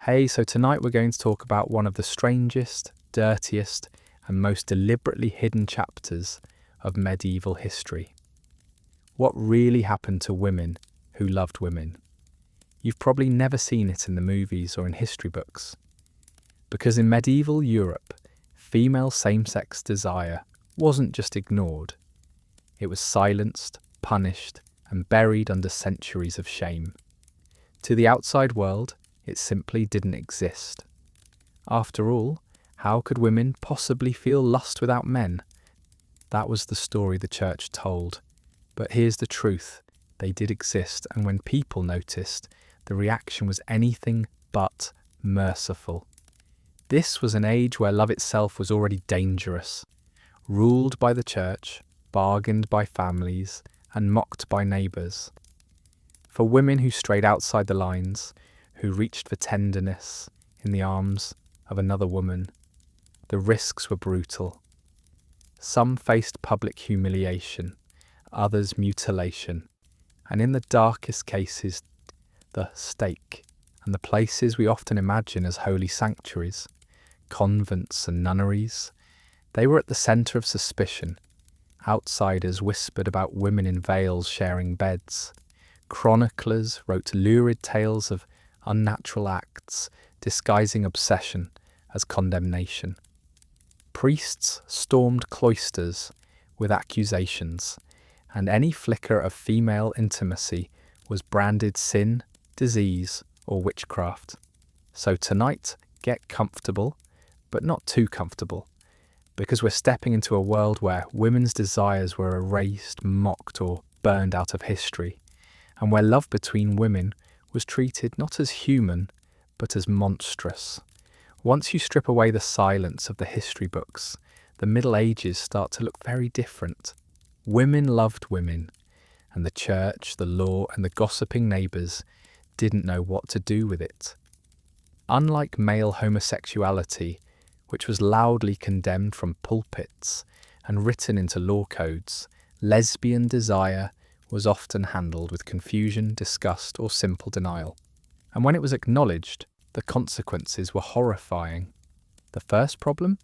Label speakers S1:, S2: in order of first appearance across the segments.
S1: Hey, so tonight we're going to talk about one of the strangest, dirtiest, and most deliberately hidden chapters of medieval history. What really happened to women who loved women? You've probably never seen it in the movies or in history books. Because in medieval Europe, female same-sex desire wasn't just ignored. It was silenced, punished, and buried under centuries of shame. To the outside world, it simply didn't exist. After all, how could women possibly feel lust without men? That was the story the church told. But here's the truth. They did exist, and when people noticed, the reaction was anything but merciful. This was an age where love itself was already dangerous, ruled by the church, bargained by families, and mocked by neighbours. For women who strayed outside the lines, who reached for tenderness in the arms of another woman, the risks were brutal. Some faced public humiliation, others mutilation, and in the darkest cases, the stake, and the places we often imagine as holy sanctuaries, convents and nunneries, they were at the centre of suspicion. Outsiders whispered about women in veils sharing beds. Chroniclers wrote lurid tales of unnatural acts, disguising obsession as condemnation. Priests stormed cloisters with accusations, and any flicker of female intimacy was branded sin, disease, or witchcraft. So tonight, get comfortable, but not too comfortable, because we're stepping into a world where women's desires were erased, mocked, or burned out of history, and where love between women was treated not as human, but as monstrous. Once you strip away the silence of the history books, the Middle Ages start to look very different. Women loved women, and the church, the law, and the gossiping neighbours didn't know what to do with it. Unlike male homosexuality, which was loudly condemned from pulpits and written into law codes, lesbian desire was often handled with confusion, disgust, or simple denial. And when it was acknowledged, the consequences were horrifying. The first problem?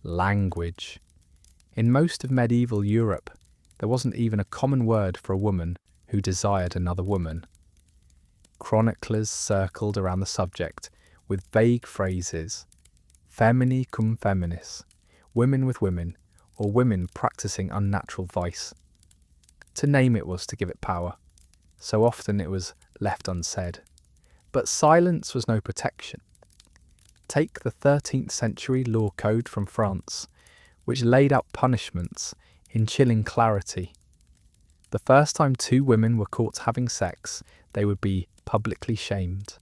S1: Language. In most of medieval Europe, there wasn't even a common word for a woman who desired another woman. Chroniclers circled around the subject with vague phrases: femini cum feminis, women with women, or women practicing unnatural vice. To name it was to give it power. So often it was left unsaid. But silence was no protection. Take the 13th century law code from France, which laid out punishments in chilling clarity. The first time two women were caught having sex, they would be publicly shamed.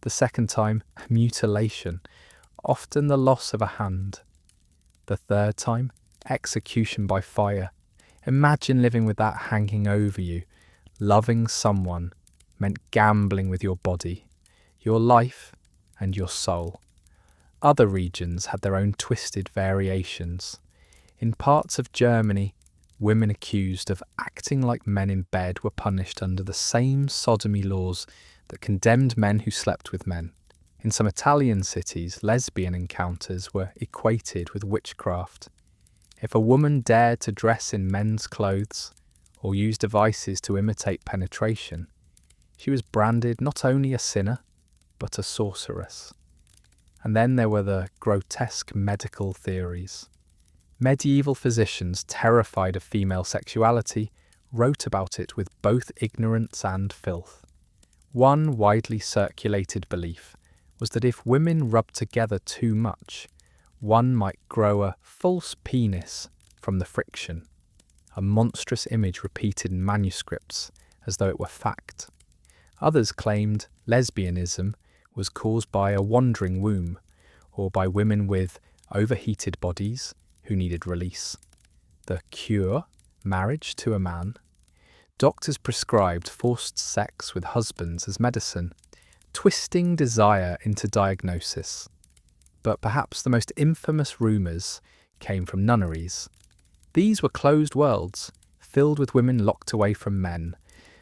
S1: The second time, mutilation, often the loss of a hand. The third time, execution by fire. Imagine living with that hanging over you. Loving someone meant gambling with your body, your life, and your soul. Other regions had their own twisted variations. In parts of Germany, women accused of acting like men in bed were punished under the same sodomy laws that condemned men who slept with men. In some Italian cities, lesbian encounters were equated with witchcraft. If a woman dared to dress in men's clothes or use devices to imitate penetration, she was branded not only a sinner, but a sorceress. And then there were the grotesque medical theories. Medieval physicians, terrified of female sexuality, wrote about it with both ignorance and filth. One widely circulated belief was that if women rubbed together too much, one might grow a false penis from the friction, a monstrous image repeated in manuscripts as though it were fact. Others claimed lesbianism was caused by a wandering womb, or by women with overheated bodies who needed release. The cure? Marriage to a man. Doctors prescribed forced sex with husbands as medicine, twisting desire into diagnosis. But perhaps the most infamous rumours came from nunneries. These were closed worlds, filled with women locked away from men,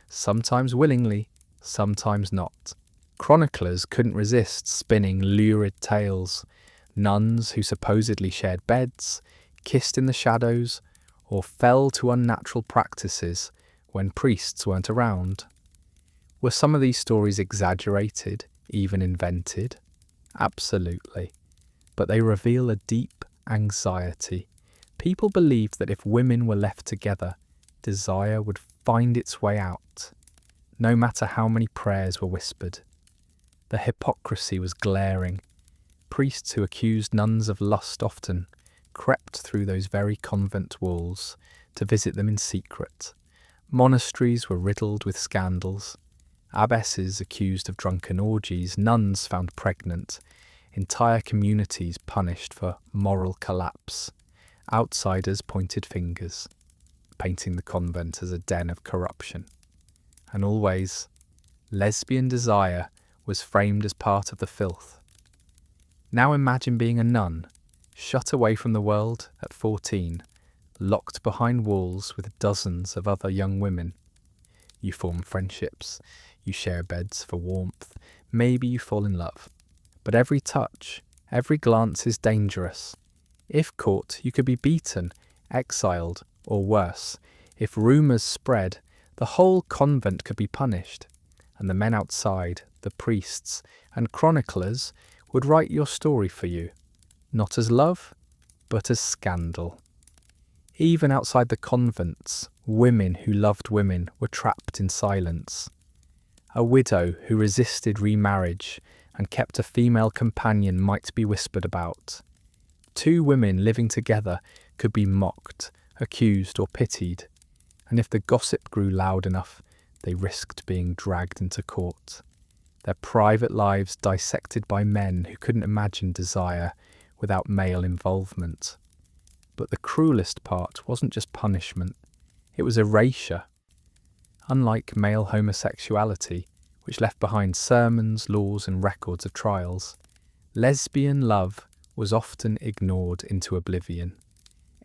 S1: sometimes willingly, sometimes not. Chroniclers couldn't resist spinning lurid tales. Nuns who supposedly shared beds, kissed in the shadows, or fell to unnatural practices when priests weren't around. Were some of these stories exaggerated, even invented? Absolutely. But they reveal a deep anxiety. People believed that if women were left together, desire would find its way out, no matter how many prayers were whispered. The hypocrisy was glaring. Priests who accused nuns of lust often crept through those very convent walls to visit them in secret. Monasteries were riddled with scandals. Abbesses accused of drunken orgies, nuns found pregnant, entire communities punished for moral collapse. Outsiders pointed fingers, painting the convent as a den of corruption. And always, lesbian desire was framed as part of the filth. Now imagine being a nun, shut away from the world at 14, locked behind walls with dozens of other young women. You form friendships, you share beds for warmth, maybe you fall in love. But every touch, every glance is dangerous. If caught, you could be beaten, exiled, or worse. If rumours spread, the whole convent could be punished. And the men outside, the priests and chroniclers, would write your story for you, not as love, but as scandal. Even outside the convents, women who loved women were trapped in silence. A widow who resisted remarriage and kept a female companion might be whispered about. Two women living together could be mocked, accused, or pitied, and if the gossip grew loud enough, they risked being dragged into court. Their private lives dissected by men who couldn't imagine desire without male involvement. But the cruelest part wasn't just punishment, it was erasure. Unlike male homosexuality, which left behind sermons, laws, and records of trials, lesbian love was often ignored into oblivion.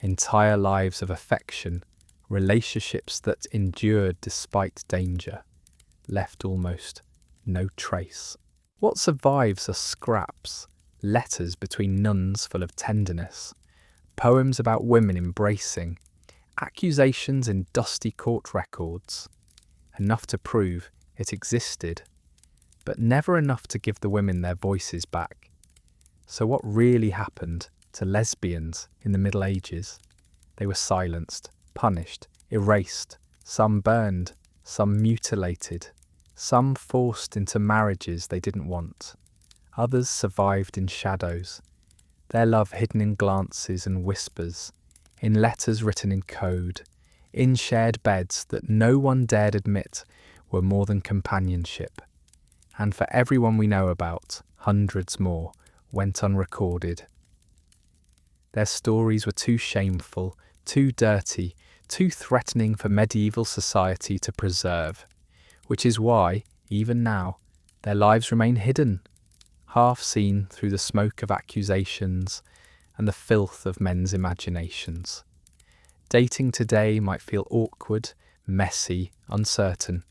S1: Entire lives of affection, relationships that endured despite danger, left almost no trace. What survives are scraps, letters between nuns full of tenderness, poems about women embracing, accusations in dusty court records, enough to prove it existed, but never enough to give the women their voices back. So what really happened to lesbians in the Middle Ages? They were silenced, punished, erased, some burned, some mutilated, some forced into marriages they didn't want. Others survived in shadows, their love hidden in glances and whispers, in letters written in code, in shared beds that no one dared admit were more than companionship. And for everyone we know about, hundreds more went unrecorded. Their stories were too shameful, too dirty, too threatening for medieval society to preserve, which is why, even now, their lives remain hidden, half seen through the smoke of accusations and the filth of men's imaginations. Dating today might feel awkward, messy, uncertain,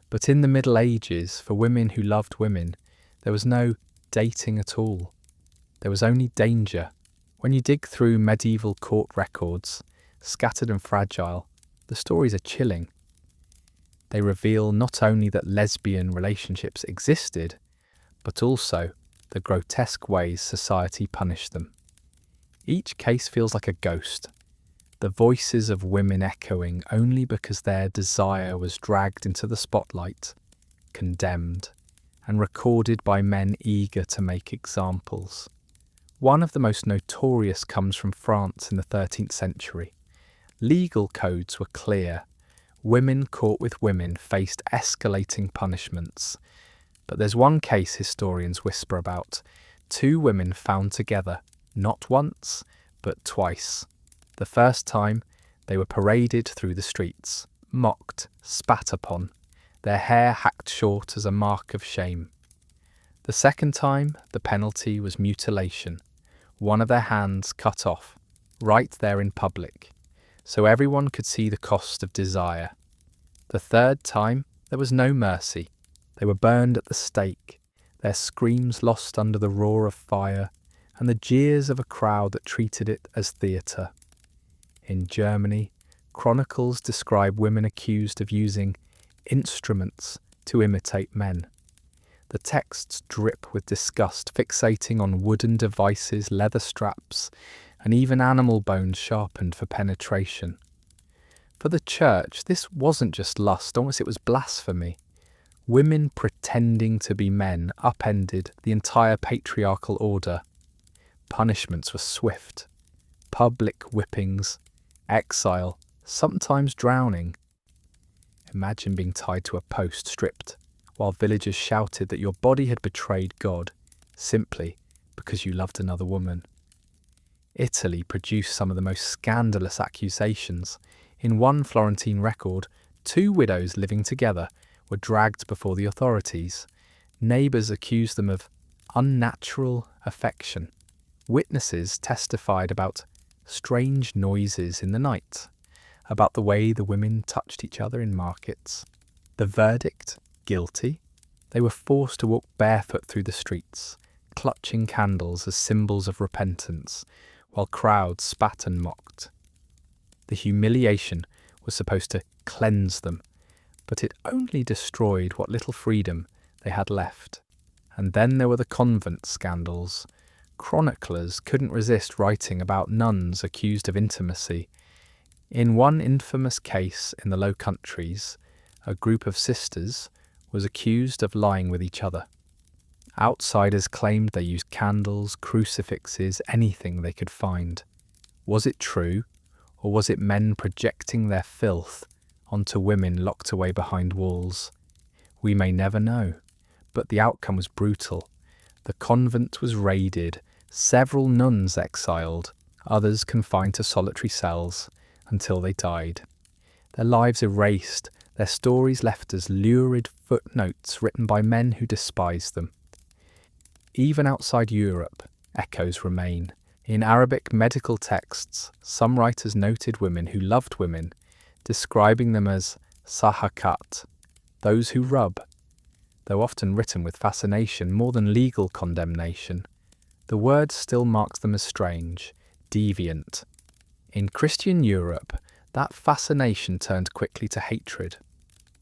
S1: but in the Middle Ages, for women who loved women, there was no dating at all. There was only danger. When you dig through medieval court records, scattered and fragile, the stories are chilling. They reveal not only that lesbian relationships existed, but also the grotesque ways society punished them. Each case feels like a ghost, the voices of women echoing only because their desire was dragged into the spotlight, condemned, and recorded by men eager to make examples. One of the most notorious comes from France in the 13th century. Legal codes were clear. Women caught with women faced escalating punishments. But there's one case historians whisper about. Two women found together, not once, but twice. The first time, they were paraded through the streets, mocked, spat upon, their hair hacked short as a mark of shame. The second time, the penalty was mutilation, one of their hands cut off, right there in public, so everyone could see the cost of desire. The third time, there was no mercy. They were burned at the stake, their screams lost under the roar of fire and the jeers of a crowd that treated it as theatre. In Germany, chronicles describe women accused of using instruments to imitate men. The texts drip with disgust, fixating on wooden devices, leather straps, and even animal bones sharpened for penetration. For the church, this wasn't just lust, almost it was blasphemy. Women pretending to be men upended the entire patriarchal order. Punishments were swift. Public whippings, exile, sometimes drowning. Imagine being tied to a post, stripped, while villagers shouted that your body had betrayed God, simply because you loved another woman. Italy produced some of the most scandalous accusations. In one Florentine record, 2 widows living together were dragged before the authorities. Neighbours accused them of unnatural affection. Witnesses testified about strange noises in the night, about the way the women touched each other in markets. The verdict? Guilty. They were forced to walk barefoot through the streets, clutching candles as symbols of repentance, while crowds spat and mocked. The humiliation was supposed to cleanse them, but it only destroyed what little freedom they had left. And then there were the convent scandals. Chroniclers couldn't resist writing about nuns accused of intimacy. In one infamous case in the Low Countries, a group of sisters was accused of lying with each other. Outsiders claimed they used candles, crucifixes, anything they could find. Was it true, or was it men projecting their filth onto women locked away behind walls? We may never know, but the outcome was brutal. The convent was raided, several nuns exiled, others confined to solitary cells until they died. Their lives erased, their stories left as lurid footnotes written by men who despised them. Even outside Europe, echoes remain. In Arabic medical texts, some writers noted women who loved women, describing them as sahakat, those who rub. Though often written with fascination more than legal condemnation, the word still marks them as strange, deviant. In Christian Europe, that fascination turned quickly to hatred.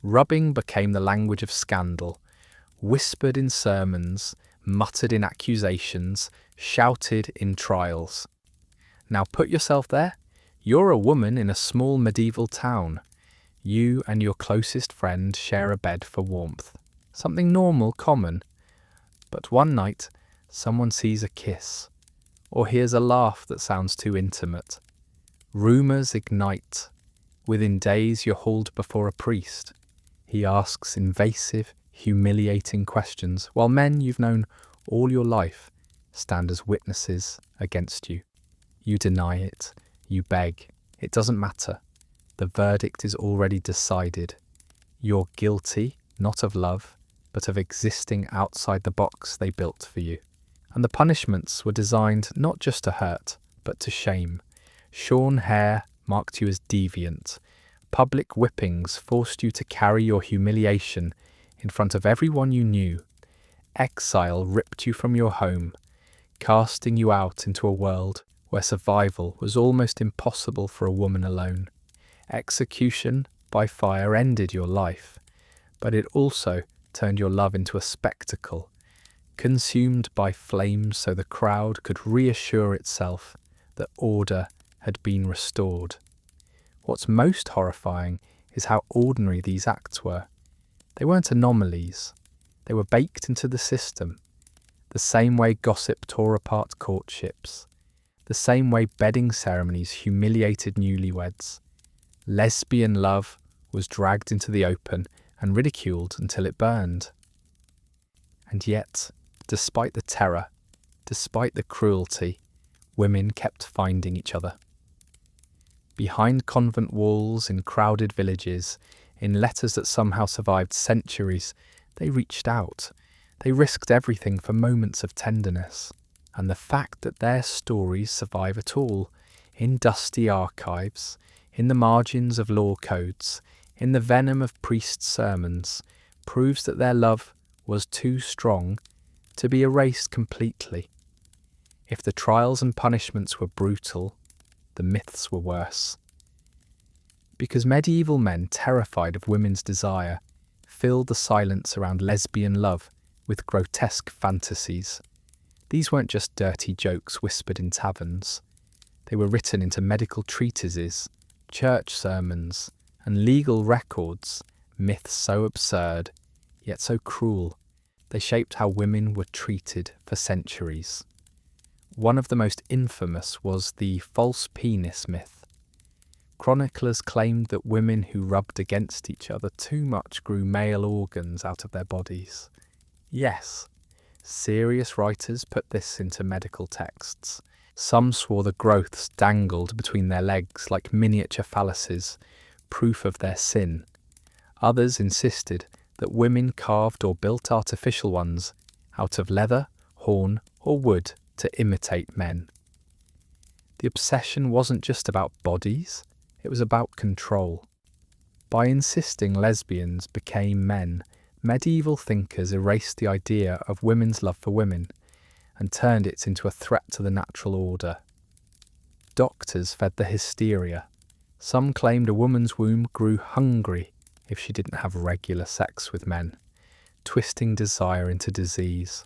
S1: Rubbing became the language of scandal, whispered in sermons, muttered in accusations, shouted in trials. Now put yourself there. You're a woman in a small medieval town. You and your closest friend share a bed for warmth. Something normal, common. But one night, someone sees a kiss, or hears a laugh that sounds too intimate. Rumours ignite. Within days you're hauled before a priest. He asks invasive, humiliating questions, while men you've known all your life stand as witnesses against you. You deny it. You beg. It doesn't matter. The verdict is already decided. You're guilty, not of love, but of existing outside the box they built for you. And the punishments were designed not just to hurt, but to shame. Shorn hair marked you as deviant. Public whippings forced you to carry your humiliation in front of everyone you knew. Exile ripped you from your home, casting you out into a world where survival was almost impossible for a woman alone. Execution by fire ended your life, but it also turned your love into a spectacle, consumed by flames so the crowd could reassure itself that order had been restored. What's most horrifying is how ordinary these acts were. They weren't anomalies. They were baked into the system. The same way gossip tore apart courtships. The same way bedding ceremonies humiliated newlyweds. Lesbian love was dragged into the open and ridiculed until it burned. And yet, despite the terror, despite the cruelty, women kept finding each other. Behind convent walls, in crowded villages, in letters that somehow survived centuries, they reached out. They risked everything for moments of tenderness. And the fact that their stories survive at all, in dusty archives, in the margins of law codes, in the venom of priests' sermons, proves that their love was too strong to be erased completely. If the trials and punishments were brutal, the myths were worse. Because medieval men, terrified of women's desire, filled the silence around lesbian love with grotesque fantasies. These weren't just dirty jokes whispered in taverns. They were written into medical treatises, church sermons, and legal records, myths so absurd, yet so cruel. They shaped how women were treated for centuries. One of the most infamous was the false penis myth. Chroniclers claimed that women who rubbed against each other too much grew male organs out of their bodies. Yes, serious writers put this into medical texts. Some swore the growths dangled between their legs like miniature phalluses, proof of their sin. Others insisted that women carved or built artificial ones out of leather, horn, or wood to imitate men. The obsession wasn't just about bodies, it was about control. By insisting lesbians became men, medieval thinkers erased the idea of women's love for women and turned it into a threat to the natural order. Doctors fed the hysteria. Some claimed a woman's womb grew hungry if she didn't have regular sex with men, twisting desire into disease.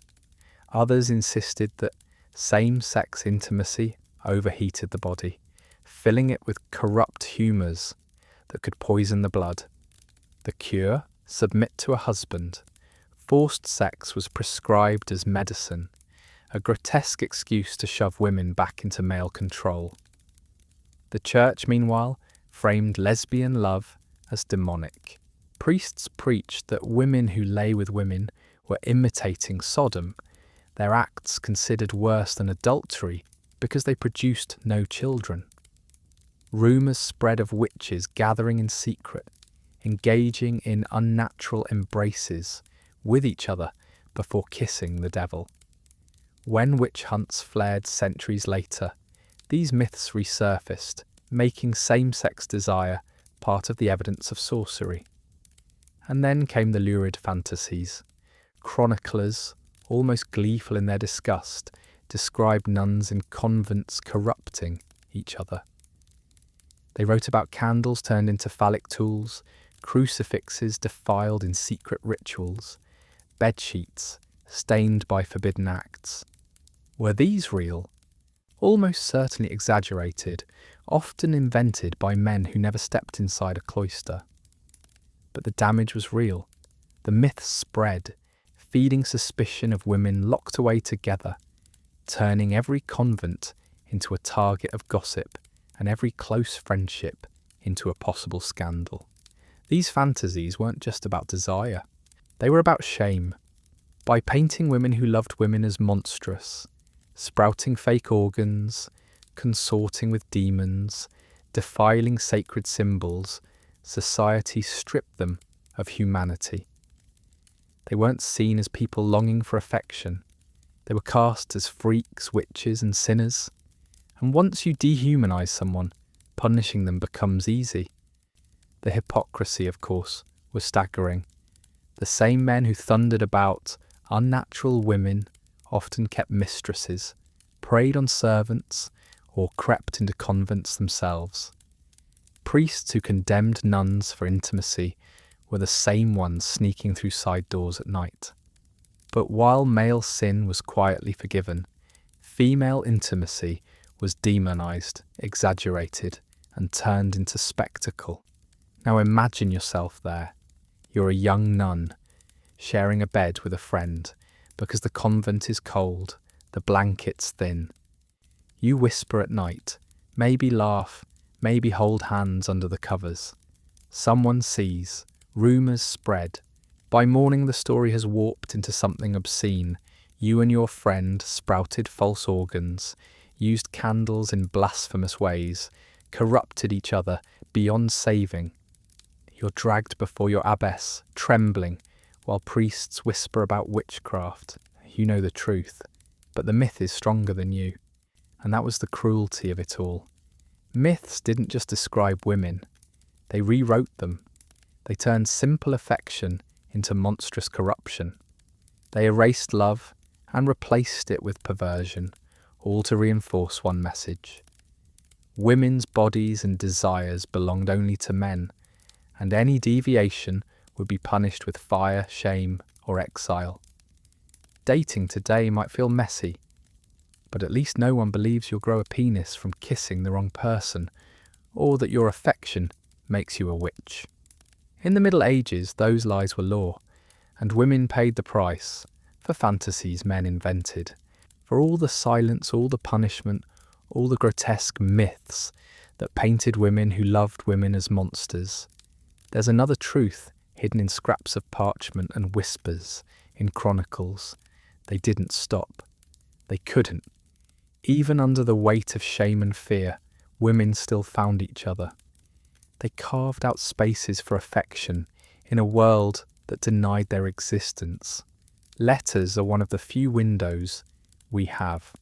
S1: Others insisted that same-sex intimacy overheated the body, filling it with corrupt humours that could poison the blood. The cure? Submit to a husband. Forced sex was prescribed as medicine, a grotesque excuse to shove women back into male control. The church, meanwhile, framed lesbian love as demonic. Priests preached that women who lay with women were imitating Sodom, their acts considered worse than adultery because they produced no children. Rumours spread of witches gathering in secret, engaging in unnatural embraces with each other before kissing the devil. When witch hunts flared centuries later, these myths resurfaced, making same-sex desire part of the evidence of sorcery. And then came the lurid fantasies. Chroniclers, almost gleeful in their disgust, described nuns in convents corrupting each other. They wrote about candles turned into phallic tools, crucifixes defiled in secret rituals, bedsheets stained by forbidden acts. Were these real? Almost certainly exaggerated, often invented by men who never stepped inside a cloister. But the damage was real. The myths spread, feeding suspicion of women locked away together, turning every convent into a target of gossip and every close friendship into a possible scandal. These fantasies weren't just about desire, they were about shame. By painting women who loved women as monstrous, sprouting fake organs, consorting with demons, defiling sacred symbols, society stripped them of humanity. They weren't seen as people longing for affection. They were cast as freaks, witches, and sinners. And once you dehumanize someone, punishing them becomes easy. The hypocrisy, of course, was staggering. The same men who thundered about unnatural women often kept mistresses, preyed on servants, or crept into convents themselves. Priests who condemned nuns for intimacy were the same ones sneaking through side doors at night. But while male sin was quietly forgiven, female intimacy was demonized, exaggerated, and turned into spectacle. Now imagine yourself there. You're a young nun, sharing a bed with a friend, because the convent is cold, the blankets thin. You whisper at night, maybe laugh, maybe hold hands under the covers. Someone sees, rumours spread. By morning the story has warped into something obscene. You and your friend sprouted false organs, used candles in blasphemous ways, corrupted each other beyond saving. You're dragged before your abbess, trembling, while priests whisper about witchcraft. You know the truth, but the myth is stronger than you. And that was the cruelty of it all. Myths didn't just describe women, they rewrote them. They turned simple affection into monstrous corruption. They erased love and replaced it with perversion, all to reinforce one message. Women's bodies and desires belonged only to men, and any deviation would be punished with fire, shame, or exile. Dating today might feel messy, but at least no one believes you'll grow a penis from kissing the wrong person, or that your affection makes you a witch. In the Middle Ages, those lies were law, and women paid the price for fantasies men invented, for all the silence, all the punishment, all the grotesque myths that painted women who loved women as monsters. There's another truth hidden in scraps of parchment and whispers in chronicles. They didn't stop. They couldn't. Even under the weight of shame and fear, women still found each other. They carved out spaces for affection in a world that denied their existence. Letters are one of the few windows we have.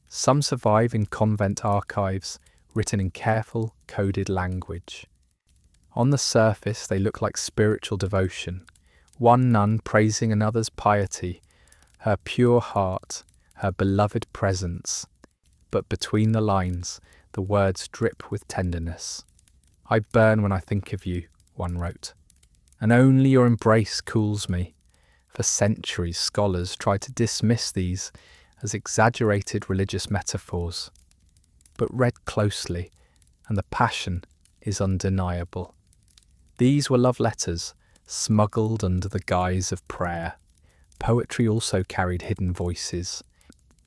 S1: Some survive in convent archives, written in careful, coded language. On the surface, they look like spiritual devotion. One nun praising another's piety, her pure heart, her beloved presence. But between the lines, the words drip with tenderness. "I burn when I think of you," one wrote, "and only your embrace cools me." For centuries, scholars tried to dismiss these as exaggerated religious metaphors. But read closely, and the passion is undeniable. These were love letters, smuggled under the guise of prayer. Poetry also carried hidden voices.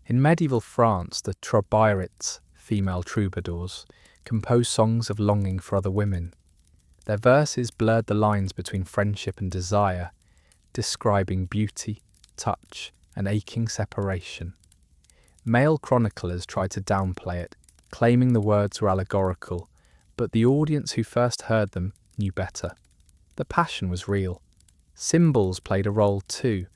S1: In medieval France, the Trobairites, female troubadours, composed songs of longing for other women. Their verses blurred the lines between friendship and desire, describing beauty, touch, and aching separation. Male chroniclers tried to downplay it, claiming the words were allegorical, but the audience who first heard them knew better. The passion was real. Symbols played a role too.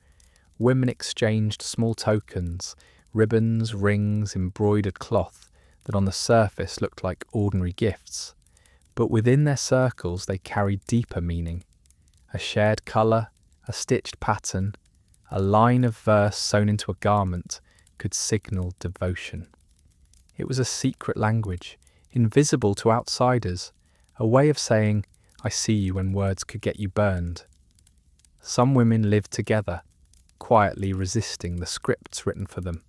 S1: Women exchanged small tokens, ribbons, rings, embroidered cloth that on the surface looked like ordinary gifts. But within their circles they carried deeper meaning. A shared colour, a stitched pattern, a line of verse sewn into a garment could signal devotion. It was a secret language, invisible to outsiders, a way of saying, "I see you" when words could get you burned. Some women lived together, quietly resisting the scripts written for them.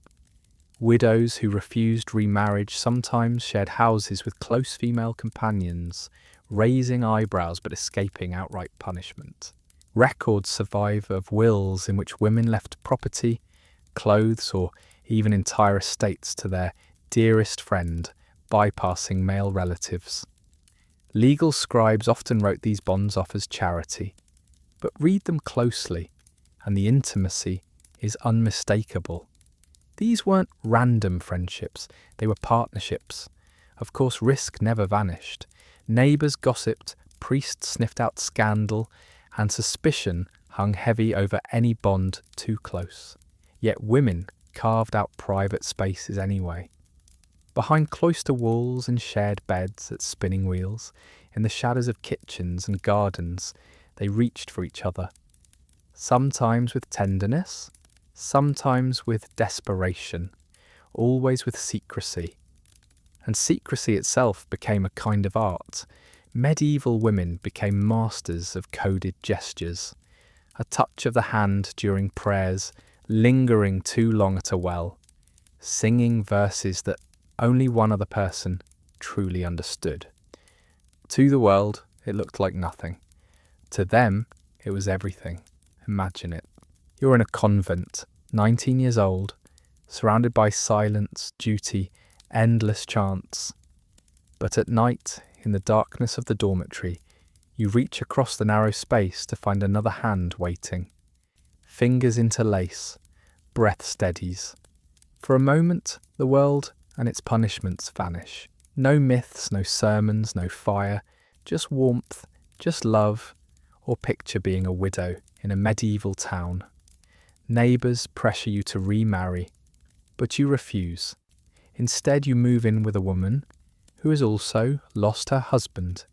S1: Widows who refused remarriage sometimes shared houses with close female companions, raising eyebrows but escaping outright punishment. Records survive of wills in which women left property, clothes, or even entire estates to their dearest friend, bypassing male relatives. Legal scribes often wrote these bonds off as charity, but read them closely, and the intimacy is unmistakable. These weren't random friendships, they were partnerships. Of course, risk never vanished. Neighbours gossiped, priests sniffed out scandal, and suspicion hung heavy over any bond too close. Yet women carved out private spaces anyway. Behind cloister walls and shared beds at spinning wheels, in the shadows of kitchens and gardens, they reached for each other. Sometimes with tenderness, sometimes with desperation, always with secrecy. And secrecy itself became a kind of art. Medieval women became masters of coded gestures. A touch of the hand during prayers, lingering too long at a well, singing verses that only one other person truly understood. To the world, it looked like nothing. To them, it was everything. Imagine it. You're in a convent, 19 years old, surrounded by silence, duty, endless chants. But at night, in the darkness of the dormitory, you reach across the narrow space to find another hand waiting. Fingers interlace, breath steadies. For a moment, the world and its punishments vanish. No myths, no sermons, no fire, just warmth, just love, or picture being a widow in a medieval town. Neighbours pressure you to remarry, but you refuse. Instead, you move in with a woman who has also lost her husband.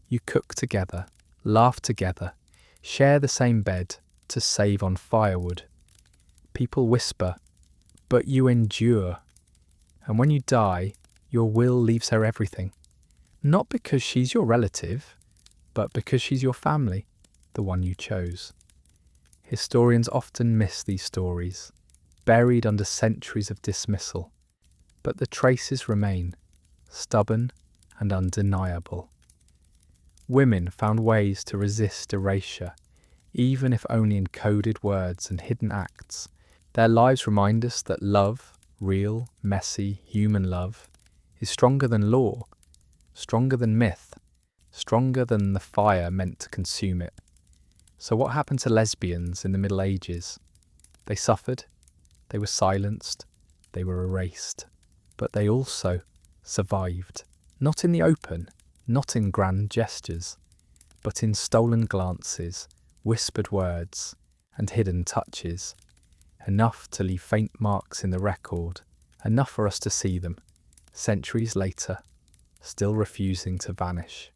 S1: You cook together, laugh together, share the same bed to save on firewood. People whisper, but you endure. And when you die, your will leaves her everything. Not because she's your relative, but because she's your family, the one you chose. Historians often miss these stories, buried under centuries of dismissal, but the traces remain, stubborn and undeniable. Women found ways to resist erasure, even if only in coded words and hidden acts. Their lives remind us that love, real, messy, human love, is stronger than law, stronger than myth, stronger than the fire meant to consume it. So what happened to lesbians in the Middle Ages? They suffered, they were silenced, they were erased, but they also survived. Not in the open, not in grand gestures, but in stolen glances, whispered words, and hidden touches. Enough to leave faint marks in the record, enough for us to see them, centuries later, still refusing to vanish.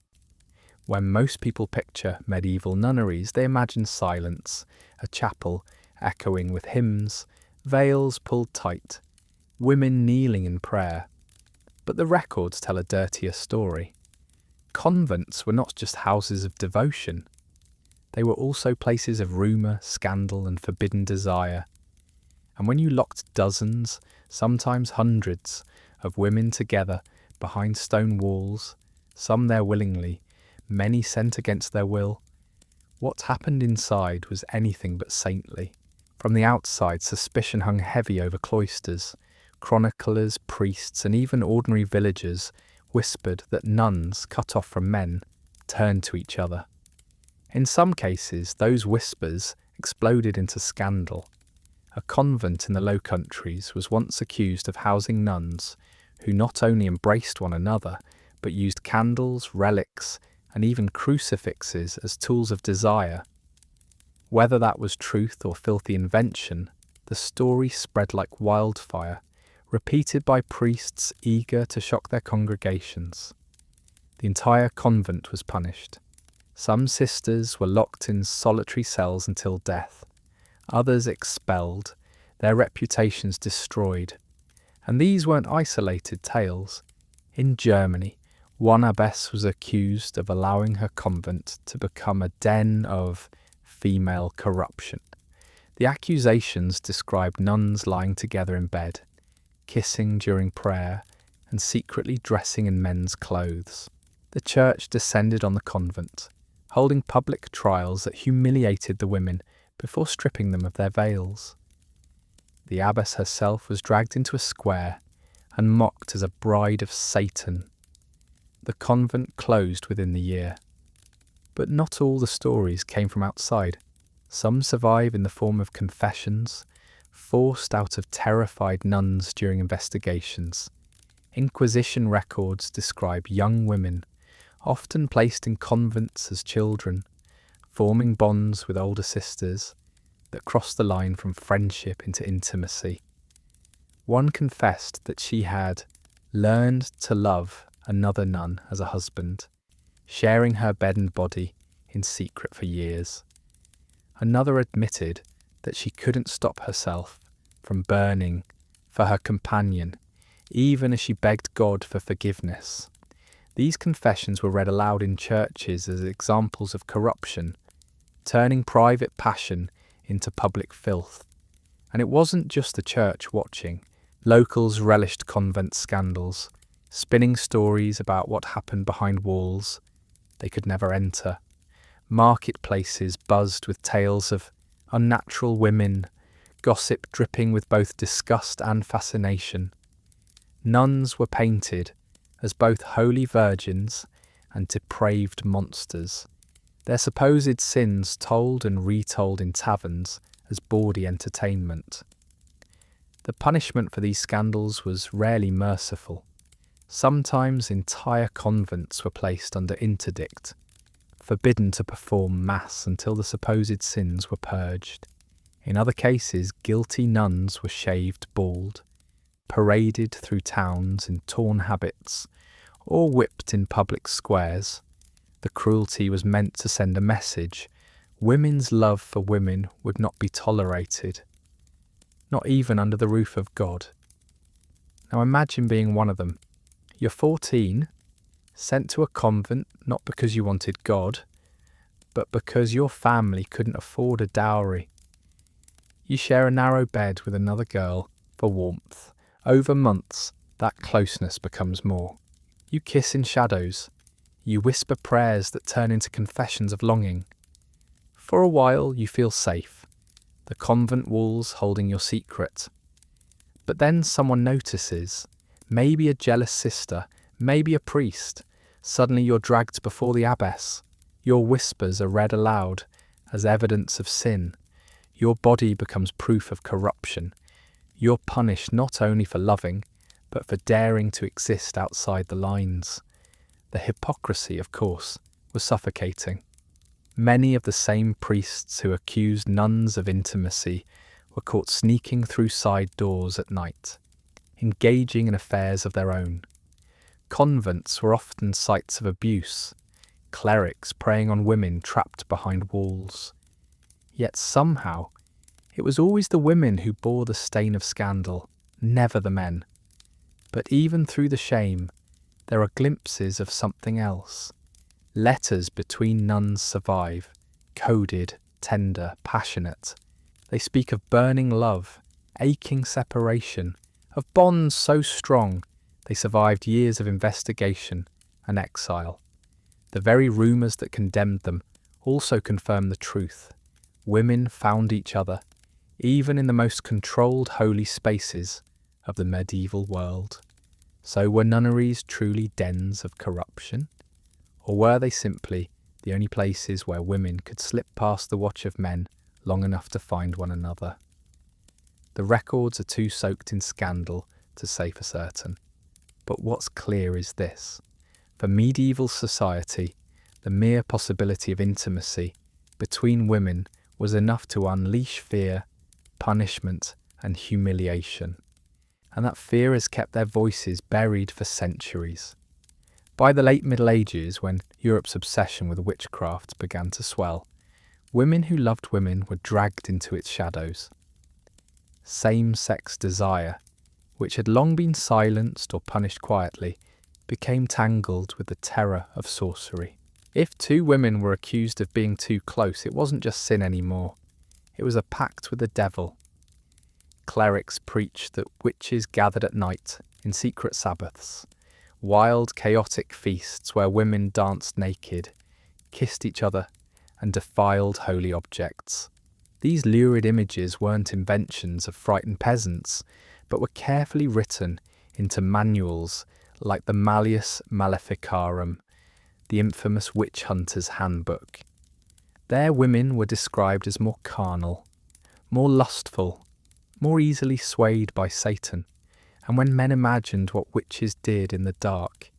S1: When most people picture medieval nunneries, they imagine silence, a chapel echoing with hymns, veils pulled tight, women kneeling in prayer. But the records tell a dirtier story. Convents were not just houses of devotion. They were also places of rumour, scandal and forbidden desire. And when you locked dozens, sometimes hundreds, of women together behind stone walls, some there willingly, many sent against their will, what happened inside was anything but saintly. From the outside, suspicion hung heavy over cloisters. Chroniclers, priests, and even ordinary villagers whispered that nuns, cut off from men, turned to each other. In some cases, those whispers exploded into scandal. A convent in the Low Countries was once accused of housing nuns who not only embraced one another, but used candles, relics, and even crucifixes as tools of desire. Whether that was truth or filthy invention, the story spread like wildfire, repeated by priests eager to shock their congregations. The entire convent was punished. Some sisters were locked in solitary cells until death, others expelled, their reputations destroyed. And these weren't isolated tales. In Germany, one abbess was accused of allowing her convent to become a den of female corruption. The accusations described nuns lying together in bed, kissing during prayer, and secretly dressing in men's clothes. The church descended on the convent, holding public trials that humiliated the women before stripping them of their veils. The abbess herself was dragged into a square and mocked as a bride of Satan. The convent closed within the year. But not all the stories came from outside. Some survive in the form of confessions, forced out of terrified nuns during investigations. Inquisition records describe young women, often placed in convents as children, forming bonds with older sisters that crossed the line from friendship into intimacy. One confessed that she had learned to love another nun as a husband, sharing her bed and body in secret for years. Another admitted that she couldn't stop herself from burning for her companion, even as she begged God for forgiveness. These confessions were read aloud in churches as examples of corruption, turning private passion into public filth. And it wasn't just the church watching. Locals relished convent scandals, spinning stories about what happened behind walls they could never enter. Marketplaces buzzed with tales of unnatural women, gossip dripping with both disgust and fascination. Nuns were painted as both holy virgins and depraved monsters, their supposed sins told and retold in taverns as bawdy entertainment. The punishment for these scandals was rarely merciful. Sometimes entire convents were placed under interdict, forbidden to perform mass until the supposed sins were purged. In other cases, guilty nuns were shaved bald, paraded through towns in torn habits, or whipped in public squares. The cruelty was meant to send a message: women's love for women would not be tolerated. not even under the roof of God. Now imagine being one of them. You're 14, sent to a convent not because you wanted God, but because your family couldn't afford a dowry. You share a narrow bed with another girl for warmth. Over months, that closeness becomes more. You kiss in shadows. You whisper prayers that turn into confessions of longing. For a while, you feel safe, the convent walls holding your secret. But then someone notices, maybe a jealous sister, maybe a priest. Suddenly you're dragged before the abbess. Your whispers are read aloud as evidence of sin. Your body becomes proof of corruption. You're punished not only for loving, but for daring to exist outside the lines. The hypocrisy, of course, was suffocating. Many of the same priests who accused nuns of intimacy were caught sneaking through side doors at night, engaging in affairs of their own. Convents were often sites of abuse, clerics preying on women trapped behind walls. Yet somehow, it was always the women who bore the stain of scandal, never the men. But even through the shame, there are glimpses of something else. Letters between nuns survive, coded, tender, passionate. They speak of burning love, aching separation, of bonds so strong they survived years of investigation and exile. The very rumours that condemned them also confirm the truth. Women found each other, even in the most controlled holy spaces of the medieval world. So were nunneries truly dens of corruption? Or were they simply the only places where women could slip past the watch of men long enough to find one another? The records are too soaked in scandal to say for certain. But what's clear is this. For medieval society, the mere possibility of intimacy between women was enough to unleash fear, punishment, and humiliation. And that fear has kept their voices buried for centuries. By the late Middle Ages, when Europe's obsession with witchcraft began to swell, women who loved women were dragged into its shadows. Same-sex desire, which had long been silenced or punished quietly, became tangled with the terror of sorcery. If two women were accused of being too close, it wasn't just sin anymore. It was a pact with the devil. Clerics preached that witches gathered at night in secret Sabbaths, wild, chaotic feasts where women danced naked, kissed each other, and defiled holy objects. These lurid images weren't inventions of frightened peasants, but were carefully written into manuals like the Malleus Maleficarum, the infamous witch hunter's handbook. There women were described as more carnal, more lustful, more easily swayed by Satan, and when men imagined what witches did in the dark,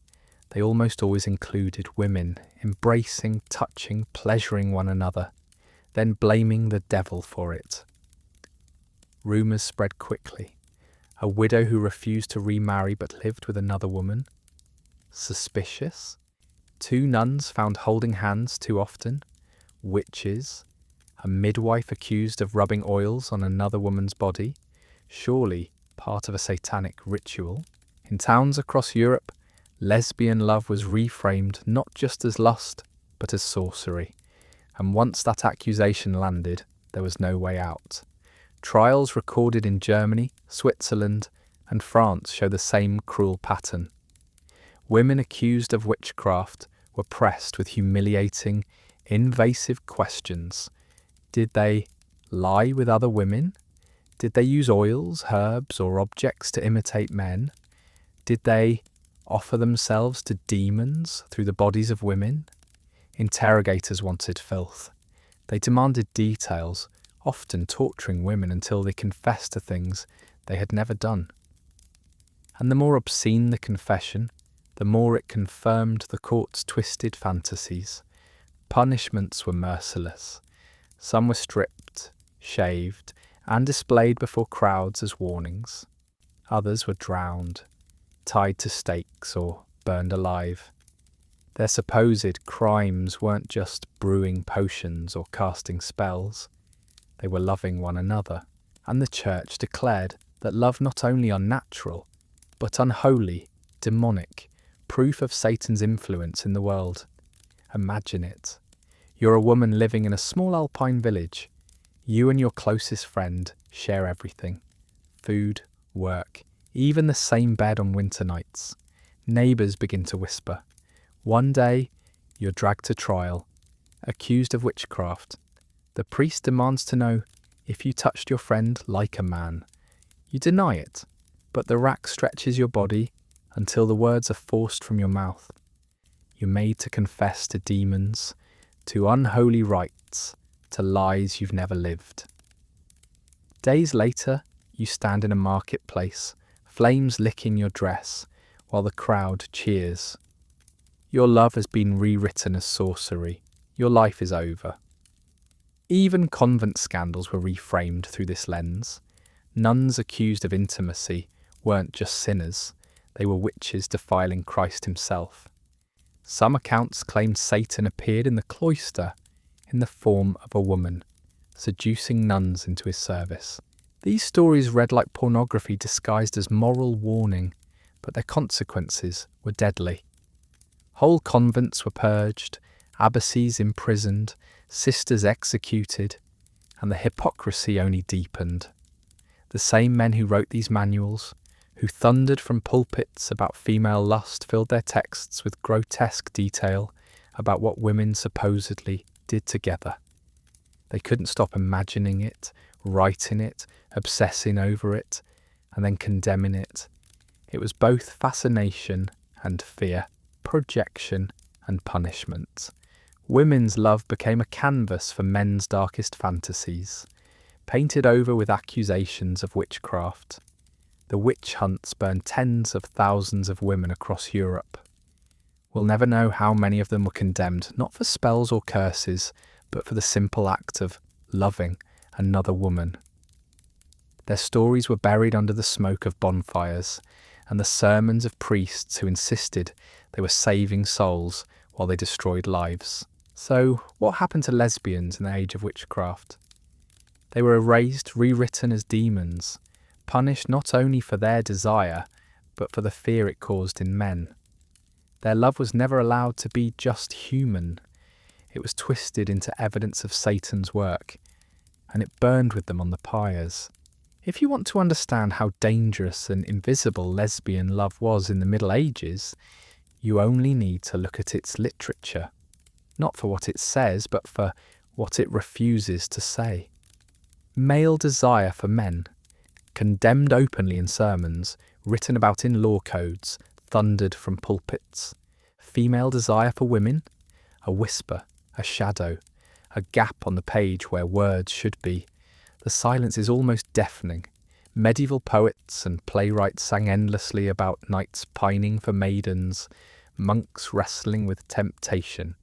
S1: they almost always included women, embracing, touching, pleasuring one another, then blaming the devil for it. Rumours spread quickly. A widow who refused to remarry but lived with another woman? Suspicious? Two nuns found holding hands too often? Witches? A midwife accused of rubbing oils on another woman's body? Surely part of a satanic ritual? In towns across Europe, lesbian love was reframed not just as lust, but as sorcery. And once that accusation landed, there was no way out. Trials recorded in Germany, Switzerland, and France show the same cruel pattern. Women accused of witchcraft were pressed with humiliating, invasive questions. Did they lie with other women? Did they use oils, herbs, or objects to imitate men? Did they offer themselves to demons through the bodies of women? Interrogators wanted filth. They demanded details, often torturing women until they confessed to things they had never done. And the more obscene the confession, the more it confirmed the court's twisted fantasies. Punishments were merciless. Some were stripped, shaved, and displayed before crowds as warnings. Others were drowned, tied to stakes, or burned alive. Their supposed crimes weren't just brewing potions or casting spells. They were loving one another, and the Church declared that love not only unnatural, but unholy, demonic, proof of Satan's influence in the world. Imagine it. You're a woman living in a small alpine village. You and your closest friend share everything. Food, work, even the same bed on winter nights. Neighbours begin to whisper. One day, you're dragged to trial, accused of witchcraft. The priest demands to know if you touched your friend like a man. You deny it, but the rack stretches your body until the words are forced from your mouth. You're made to confess to demons, to unholy rites, to lies you've never lived. Days later, you stand in a marketplace, flames licking your dress, while the crowd cheers. Your love has been rewritten as sorcery. Your life is over. Even convent scandals were reframed through this lens. Nuns accused of intimacy weren't just sinners, they were witches defiling Christ himself. Some accounts claimed Satan appeared in the cloister in the form of a woman, seducing nuns into his service. These stories read like pornography disguised as moral warning, but their consequences were deadly. Whole convents were purged, abbacies imprisoned, sisters executed, and the hypocrisy only deepened. The same men who wrote these manuals, who thundered from pulpits about female lust, filled their texts with grotesque detail about what women supposedly did together. They couldn't stop imagining it, writing it, obsessing over it, and then condemning it. It was both fascination and fear, projection and punishment. Women's love became a canvas for men's darkest fantasies, painted over with accusations of witchcraft. The witch hunts burned tens of thousands of women across Europe. We'll never know how many of them were condemned, not for spells or curses, but for the simple act of loving another woman. Their stories were buried under the smoke of bonfires, and the sermons of priests who insisted they were saving souls while they destroyed lives. So, what happened to lesbians in the age of witchcraft? They were erased, rewritten as demons, punished not only for their desire, but for the fear it caused in men. Their love was never allowed to be just human. It was twisted into evidence of Satan's work, and it burned with them on the pyres. If you want to understand how dangerous and invisible lesbian love was in the Middle Ages, you only need to look at its literature. Not for what it says, but for what it refuses to say. Male desire for men, condemned openly in sermons, written about in law codes, thundered from pulpits. Female desire for women, a whisper, a shadow, a gap on the page where words should be. The silence is almost deafening. Medieval poets and playwrights sang endlessly about knights pining for maidens, monks wrestling with temptation,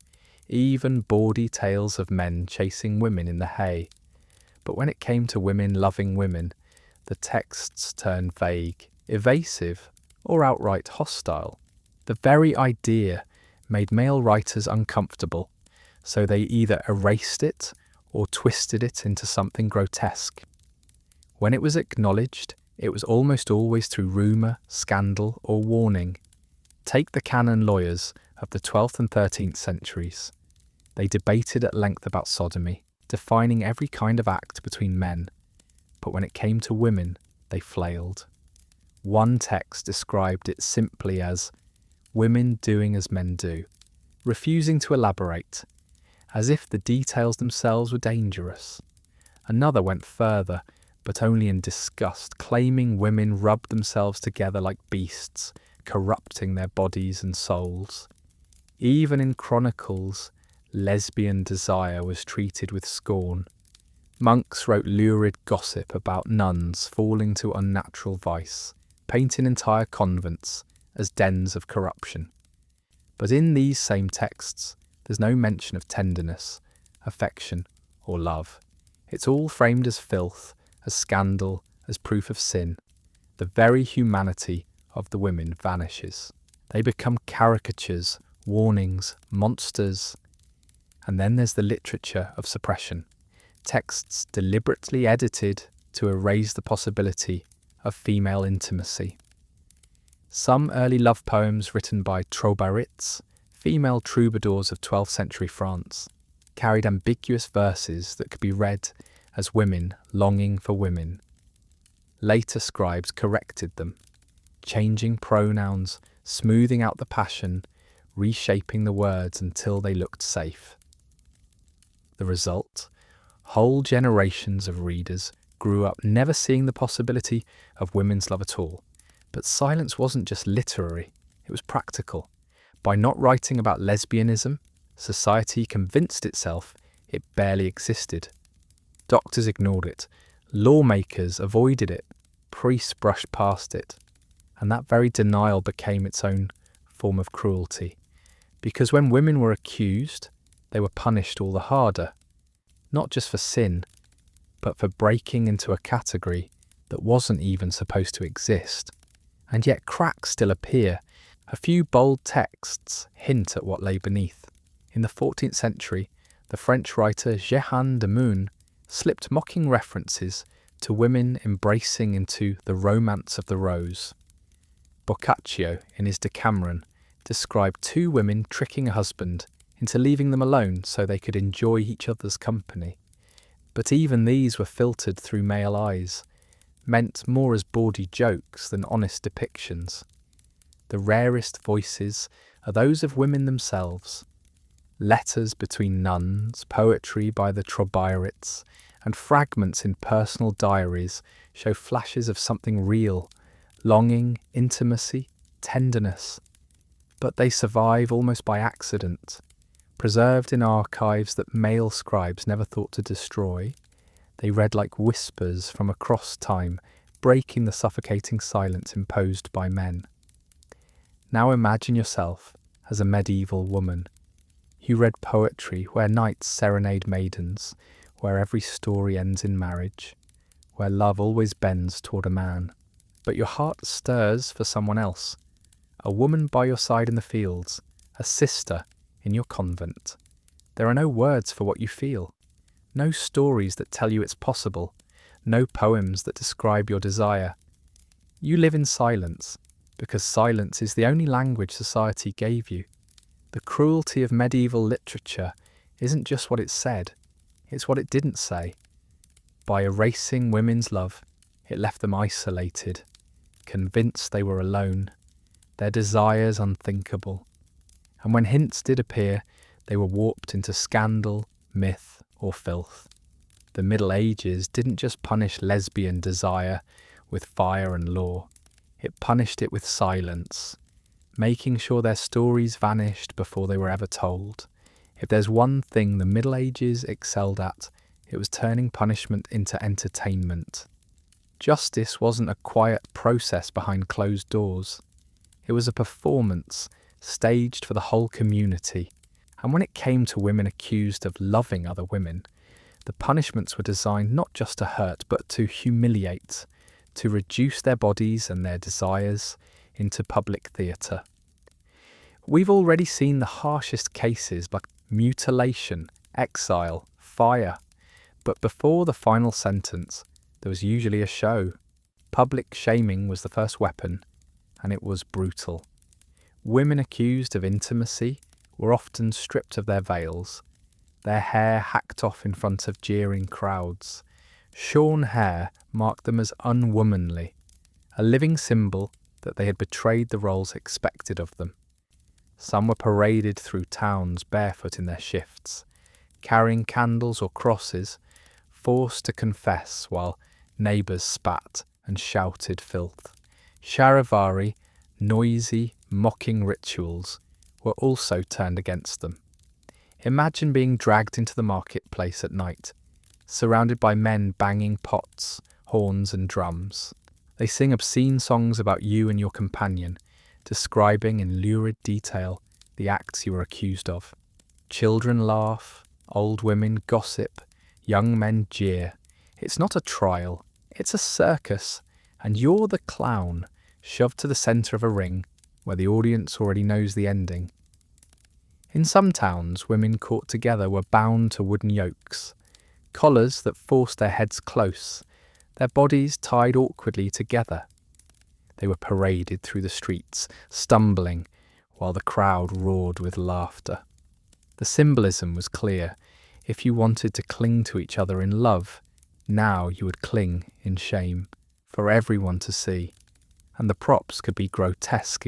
S1: even bawdy tales of men chasing women in the hay. But when it came to women loving women, the texts turned vague, evasive, or outright hostile. The very idea made male writers uncomfortable, so they either erased it or twisted it into something grotesque. When it was acknowledged, it was almost always through rumour, scandal, or warning. Take the canon lawyers of the 12th and 13th centuries. They debated at length about sodomy, defining every kind of act between men. But when it came to women, they flailed. One text described it simply as women doing as men do, refusing to elaborate, as if the details themselves were dangerous. Another went further, but only in disgust, claiming women rubbed themselves together like beasts, corrupting their bodies and souls. Even in chronicles, lesbian desire was treated with scorn. Monks wrote lurid gossip about nuns falling to unnatural vice, painting entire convents as dens of corruption. But in these same texts, there's no mention of tenderness, affection, or love. It's all framed as filth, as scandal, as proof of sin. The very humanity of the women vanishes. They become caricatures, warnings, monsters. And then there's the literature of suppression. Texts deliberately edited to erase the possibility of female intimacy. Some early love poems written by troubadours, female troubadours of 12th century France, carried ambiguous verses that could be read as women longing for women. Later scribes corrected them, changing pronouns, smoothing out the passion, reshaping the words until they looked safe. The result? Whole generations of readers grew up never seeing the possibility of women's love at all. But silence wasn't just literary, it was practical. By not writing about lesbianism, society convinced itself it barely existed. Doctors ignored it, lawmakers avoided it, priests brushed past it, and that very denial became its own form of cruelty. Because when women were accused, they were punished all the harder, not just for sin, but for breaking into a category that wasn't even supposed to exist. And yet cracks still appear. A few bold texts hint at what lay beneath. In the 14th century, the French writer Jehan de Meun slipped mocking references to women embracing into the romance of the rose. Boccaccio, in his Decameron, described two women tricking a husband into leaving them alone so they could enjoy each other's company. But even these were filtered through male eyes, meant more as bawdy jokes than honest depictions. The rarest voices are those of women themselves. Letters between nuns, poetry by the troubadours, and fragments in personal diaries show flashes of something real, longing, intimacy, tenderness. But they survive almost by accident, preserved in archives that male scribes never thought to destroy. They read like whispers from across time, breaking the suffocating silence imposed by men. Now imagine yourself as a medieval woman. You read poetry where knights serenade maidens, where every story ends in marriage, where love always bends toward a man. But your heart stirs for someone else, a woman by your side in the fields, a sister in your convent. There are no words for what you feel, no stories that tell you it's possible, no poems that describe your desire. You live in silence, because silence is the only language society gave you. The cruelty of medieval literature isn't just what it said, it's what it didn't say. By erasing women's love, it left them isolated, convinced they were alone, their desires unthinkable. And when hints did appear, they were warped into scandal, myth, or filth. The Middle Ages didn't just punish lesbian desire with fire and law, it punished it with silence, making sure their stories vanished before they were ever told. If there's one thing the Middle Ages excelled at, it was turning punishment into entertainment. Justice wasn't a quiet process behind closed doors. It was a performance staged for the whole community. And when it came to women accused of loving other women, the punishments were designed not just to hurt, but to humiliate, to reduce their bodies and their desires into public theatre. We've already seen the harshest cases like mutilation, exile, fire. But before the final sentence, there was usually a show. Public shaming was the first weapon, and it was brutal. Women accused of intimacy were often stripped of their veils, their hair hacked off in front of jeering crowds. Shorn hair marked them as unwomanly, a living symbol that they had betrayed the roles expected of them. Some were paraded through towns barefoot in their shifts, carrying candles or crosses, forced to confess while neighbours spat and shouted filth. Charivari, noisy, mocking rituals were also turned against them. Imagine being dragged into the marketplace at night, surrounded by men banging pots, horns and drums. They sing obscene songs about you and your companion, describing in lurid detail the acts you were accused of. Children laugh, old women gossip, young men jeer. It's not a trial, it's a circus, and you're the clown, shoved to the centre of a ring where the audience already knows the ending. In some towns, women caught together were bound to wooden yokes, collars that forced their heads close, their bodies tied awkwardly together. They were paraded through the streets, stumbling, while the crowd roared with laughter. The symbolism was clear. If you wanted to cling to each other in love, now you would cling in shame, for everyone to see. And the props could be grotesque.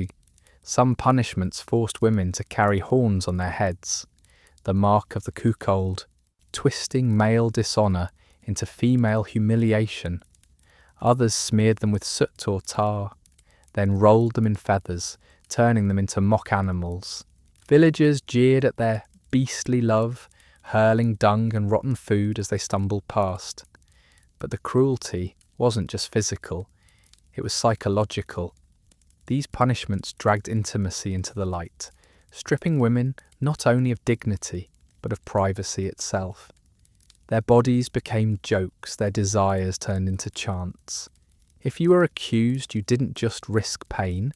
S1: Some punishments forced women to carry horns on their heads, the mark of the cuckold, twisting male dishonour into female humiliation. Others smeared them with soot or tar, then rolled them in feathers, turning them into mock animals. Villagers jeered at their beastly love, hurling dung and rotten food as they stumbled past. But the cruelty wasn't just physical, it was psychological. These punishments dragged intimacy into the light, stripping women not only of dignity, but of privacy itself. Their bodies became jokes, their desires turned into chants. If you were accused, you didn't just risk pain,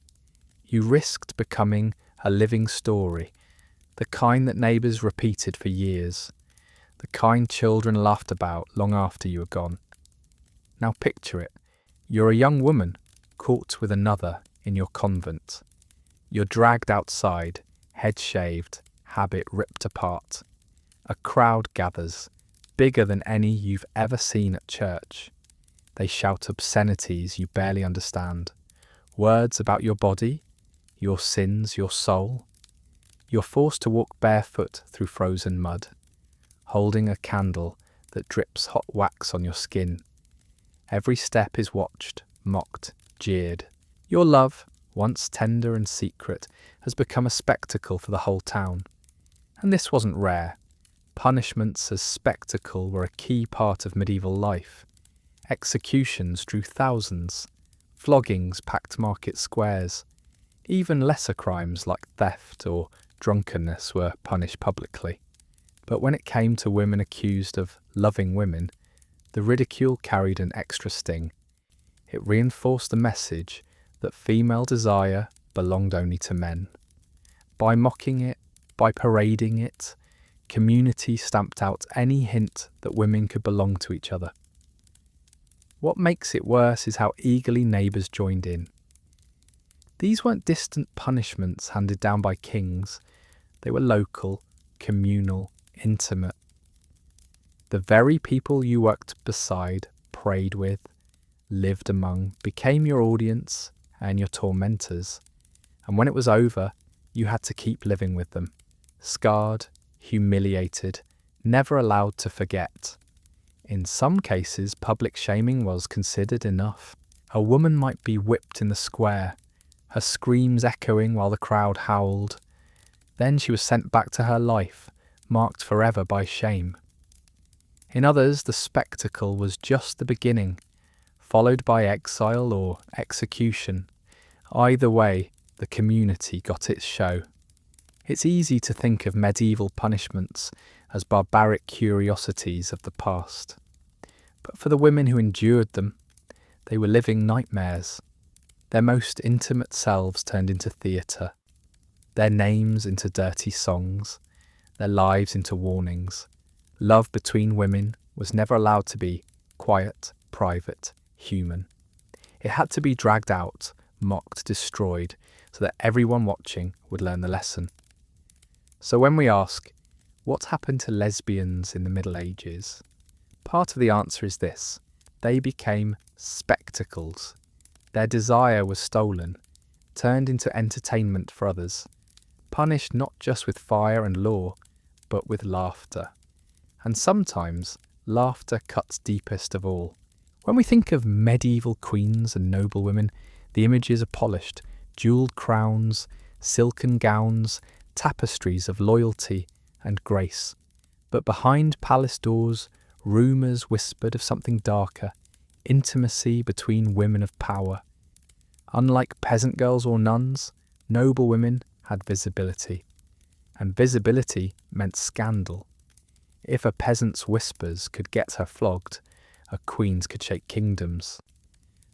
S1: you risked becoming a living story, the kind that neighbours repeated for years, the kind children laughed about long after you were gone. Now picture it. You're a young woman, caught with another in your convent. You're dragged outside, head shaved, habit ripped apart. A crowd gathers, bigger than any you've ever seen at church. They shout obscenities you barely understand, words about your body, your sins, your soul. You're forced to walk barefoot through frozen mud, holding a candle that drips hot wax on your skin. Every step is watched, mocked, jeered. Your love, once tender and secret, has become a spectacle for the whole town. And this wasn't rare. Punishments as spectacle were a key part of medieval life. Executions drew thousands. Floggings packed market squares. Even lesser crimes like theft or drunkenness were punished publicly. But when it came to women accused of loving women, the ridicule carried an extra sting. It reinforced the message that female desire belonged only to men. By mocking it, by parading it, community stamped out any hint that women could belong to each other. What makes it worse is how eagerly neighbours joined in. These weren't distant punishments handed down by kings. They were local, communal, intimate. The very people you worked beside, prayed with, lived among, became your audience and your tormentors. And when it was over, you had to keep living with them, scarred, humiliated, never allowed to forget. In some cases, public shaming was considered enough. A woman might be whipped in the square, her screams echoing while the crowd howled. Then she was sent back to her life, marked forever by shame. In others, the spectacle was just the beginning, followed by exile or execution. Either way, the community got its show. It's easy to think of medieval punishments as barbaric curiosities of the past. But for the women who endured them, they were living nightmares. Their most intimate selves turned into theatre, their names into dirty songs, their lives into warnings. Love between women was never allowed to be quiet, private, human. It had to be dragged out, mocked, destroyed, so that everyone watching would learn the lesson. So when we ask, what happened to lesbians in the Middle Ages? Part of the answer is this: they became spectacles. Their desire was stolen, turned into entertainment for others, punished not just with fire and law, but with laughter. And sometimes, laughter cuts deepest of all. When we think of medieval queens and noblewomen, the images are polished, jewelled crowns, silken gowns, tapestries of loyalty and grace. But behind palace doors, rumours whispered of something darker, intimacy between women of power. Unlike peasant girls or nuns, noble women had visibility. And visibility meant scandal. If a peasant's whispers could get her flogged, a queen's could shake kingdoms.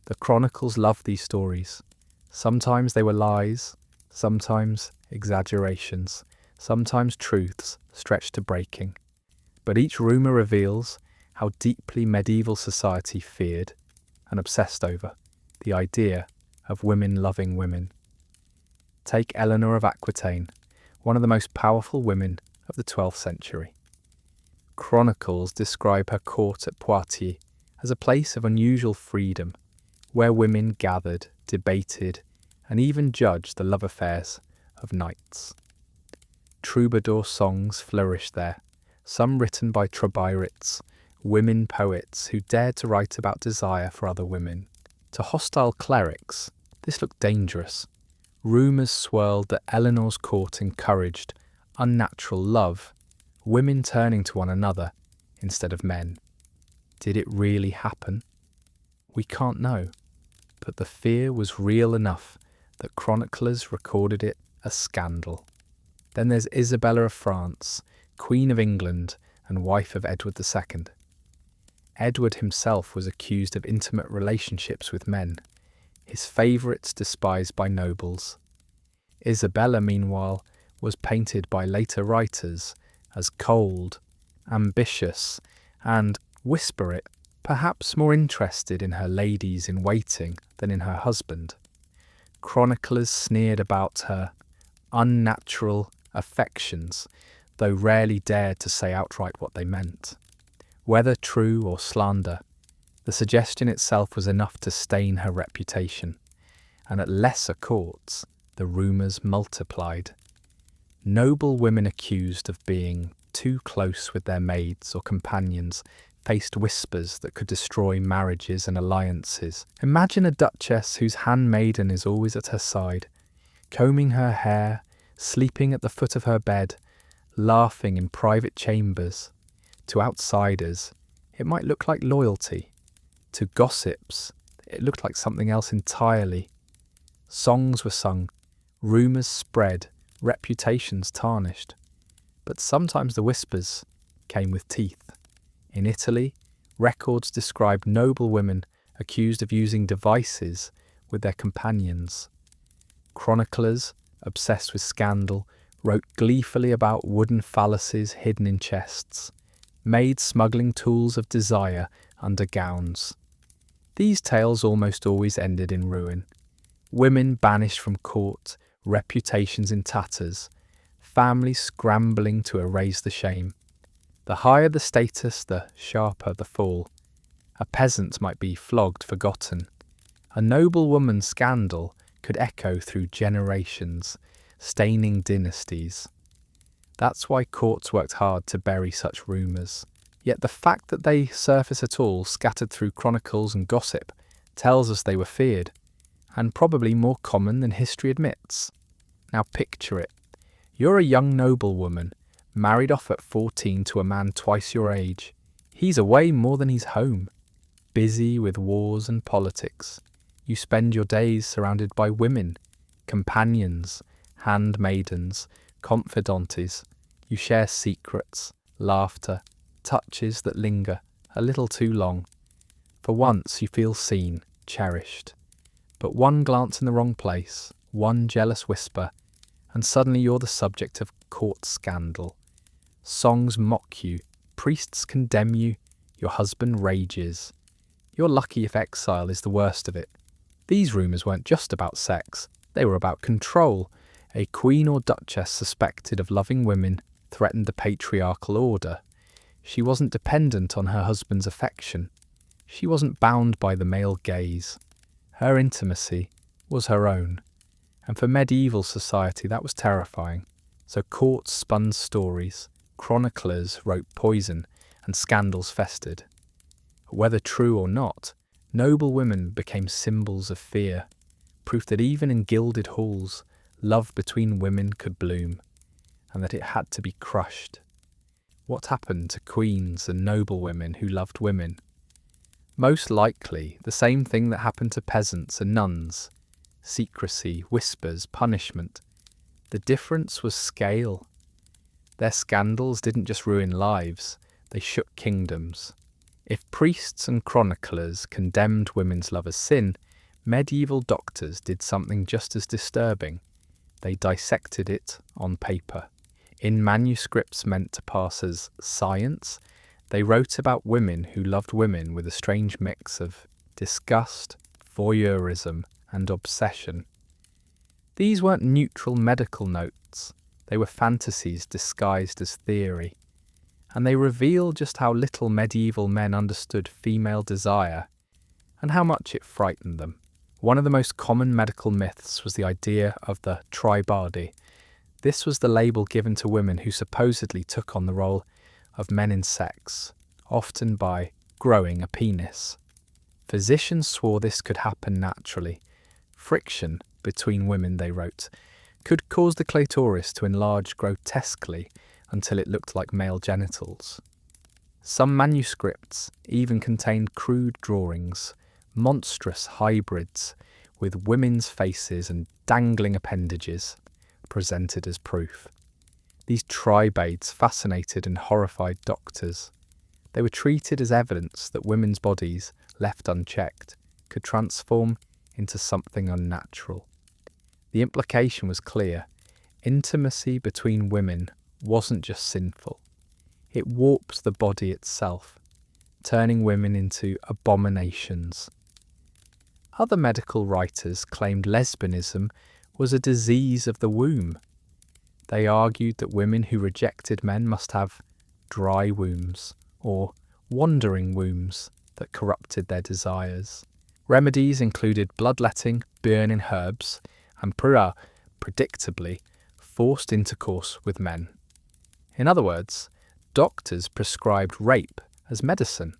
S1: The chronicles loved these stories. Sometimes they were lies, sometimes exaggerations, sometimes truths stretched to breaking. But each rumour reveals how deeply medieval society feared and obsessed over, the idea of women loving women. Take Eleanor of Aquitaine, one of the most powerful women of the 12th century. Chronicles describe her court at Poitiers as a place of unusual freedom, where women gathered, debated, and even judged the love affairs of knights. Troubadour songs flourished there, some written by Trobairitz, women poets who dared to write about desire for other women. To hostile clerics, this looked dangerous. Rumours swirled that Eleanor's court encouraged unnatural love, women turning to one another instead of men. Did it really happen? We can't know, but the fear was real enough that chroniclers recorded it a scandal. Then there's Isabella of France, Queen of England and wife of Edward II. Edward himself was accused of intimate relationships with men, his favourites despised by nobles. Isabella, meanwhile, was painted by later writers as cold, ambitious, and, whisper it, perhaps more interested in her ladies-in-waiting than in her husband. Chroniclers sneered about her unnatural affections, though rarely dared to say outright what they meant. Whether true or slander, the suggestion itself was enough to stain her reputation, and at lesser courts the rumours multiplied. Noble women accused of being too close with their maids or companions faced whispers that could destroy marriages and alliances. Imagine a duchess whose handmaiden is always at her side, combing her hair, sleeping at the foot of her bed, laughing in private chambers. To outsiders, it might look like loyalty. To gossips, it looked like something else entirely. Songs were sung, rumours spread, reputations tarnished. But sometimes the whispers came with teeth. In Italy, records describe noble women accused of using devices with their companions. Chroniclers, obsessed with scandal, wrote gleefully about wooden phalluses hidden in chests, maids smuggling tools of desire under gowns. These tales almost always ended in ruin. Women banished from court, reputations in tatters, families scrambling to erase the shame. The higher the status, the sharper the fall. A peasant might be flogged, forgotten. A noblewoman's scandal could echo through generations, staining dynasties. That's why courts worked hard to bury such rumours. Yet the fact that they surface at all, scattered through chronicles and gossip, tells us they were feared, and probably more common than history admits. Now picture it. You're a young noblewoman, married off at 14 to a man twice your age. He's away more than he's home, busy with wars and politics. You spend your days surrounded by women, companions, handmaidens, confidantes. You share secrets, laughter, touches that linger a little too long. For once you feel seen, cherished. But one glance in the wrong place, one jealous whisper, and suddenly you're the subject of court scandal. Songs mock you, priests condemn you, your husband rages. You're lucky if exile is the worst of it. These rumours weren't just about sex, they were about control. A queen or duchess suspected of loving women threatened the patriarchal order. She wasn't dependent on her husband's affection. She wasn't bound by the male gaze. Her intimacy was her own. And for medieval society that was terrifying. So courts spun stories, chroniclers wrote poison, and scandals festered. Whether true or not, noble women became symbols of fear, proof that even in gilded halls, love between women could bloom, and that it had to be crushed. What happened to queens and noble women who loved women? Most likely the same thing that happened to peasants and nuns. Secrecy, whispers, punishment. The difference was scale. Their scandals didn't just ruin lives, they shook kingdoms. If priests and chroniclers condemned women's love as sin, medieval doctors did something just as disturbing. They dissected it on paper. In manuscripts meant to pass as science, they wrote about women who loved women with a strange mix of disgust, voyeurism, and obsession. These weren't neutral medical notes, they were fantasies disguised as theory, and they reveal just how little medieval men understood female desire and how much it frightened them. One of the most common medical myths was the idea of the tribadi. This was the label given to women who supposedly took on the role of men in sex, often by growing a penis. Physicians swore this could happen naturally. Friction between women, they wrote, could cause the clitoris to enlarge grotesquely until it looked like male genitals. Some manuscripts even contained crude drawings, monstrous hybrids with women's faces and dangling appendages presented as proof. These tribades fascinated and horrified doctors. They were treated as evidence that women's bodies, left unchecked, could transform into something unnatural. The implication was clear. Intimacy between women wasn't just sinful. It warped the body itself, turning women into abominations. Other medical writers claimed lesbianism was a disease of the womb. They argued that women who rejected men must have dry wombs or wandering wombs that corrupted their desires. Remedies included bloodletting, burning herbs, and predictably, forced intercourse with men. In other words, doctors prescribed rape as medicine.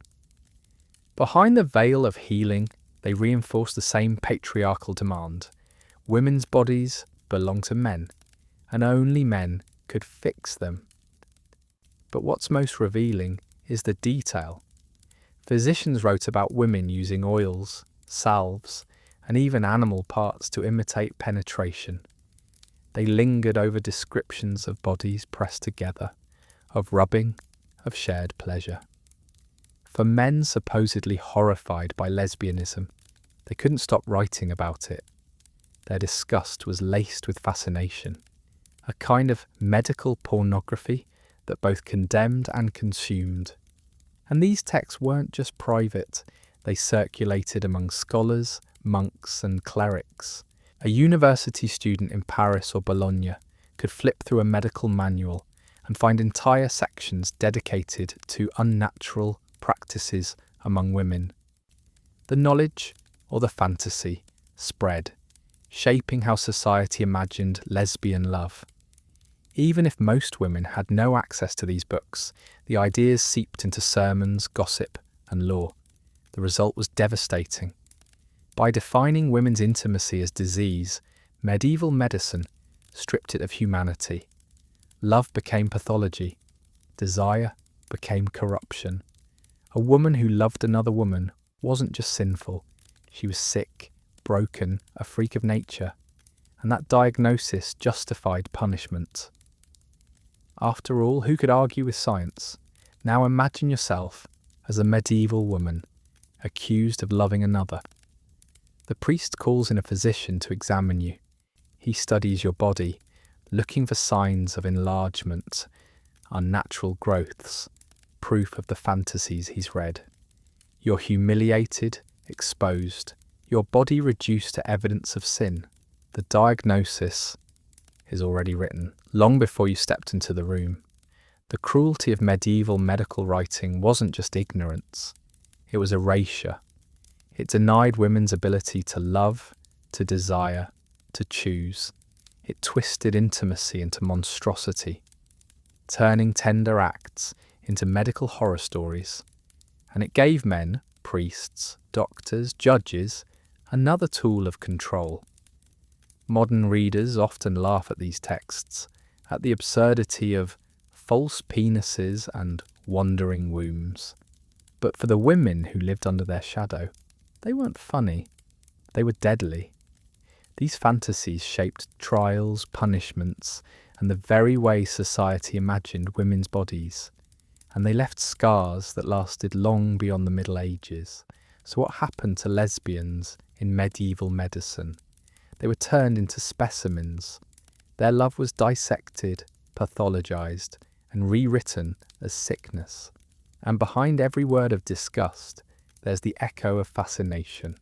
S1: Behind the veil of healing, they reinforced the same patriarchal demand. Women's bodies belong to men, and only men could fix them. But what's most revealing is the detail. Physicians wrote about women using oils, salves, and even animal parts to imitate penetration. They lingered over descriptions of bodies pressed together, of rubbing, of shared pleasure. For men supposedly horrified by lesbianism, they couldn't stop writing about it. Their disgust was laced with fascination, a kind of medical pornography that both condemned and consumed. And these texts weren't just private, they circulated among scholars, monks, and clerics. A university student in Paris or Bologna could flip through a medical manual and find entire sections dedicated to unnatural practices among women. The knowledge, or the fantasy, spread, shaping how society imagined lesbian love. Even if most women had no access to these books, the ideas seeped into sermons, gossip, and law. The result was devastating. By defining women's intimacy as disease, medieval medicine stripped it of humanity. Love became pathology. Desire became corruption. A woman who loved another woman wasn't just sinful. She was sick, broken, a freak of nature. And that diagnosis justified punishment. After all, who could argue with science? Now imagine yourself as a medieval woman, accused of loving another. The priest calls in a physician to examine you. He studies your body, looking for signs of enlargement, unnatural growths, proof of the fantasies he's read. You're humiliated, exposed, your body reduced to evidence of sin. The diagnosis is already written, long before you stepped into the room. The cruelty of medieval medical writing wasn't just ignorance, it was erasure. It denied women's ability to love, to desire, to choose. It twisted intimacy into monstrosity, turning tender acts into medical horror stories. And it gave men, priests, doctors, judges, another tool of control. Modern readers often laugh at these texts, at the absurdity of false penises and wandering wombs. But for the women who lived under their shadow, they weren't funny, they were deadly. These fantasies shaped trials, punishments, and the very way society imagined women's bodies. And they left scars that lasted long beyond the Middle Ages. So what happened to lesbians in medieval medicine? They were turned into specimens. Their love was dissected, pathologized, and rewritten as sickness. And behind every word of disgust, there's the echo of fascination,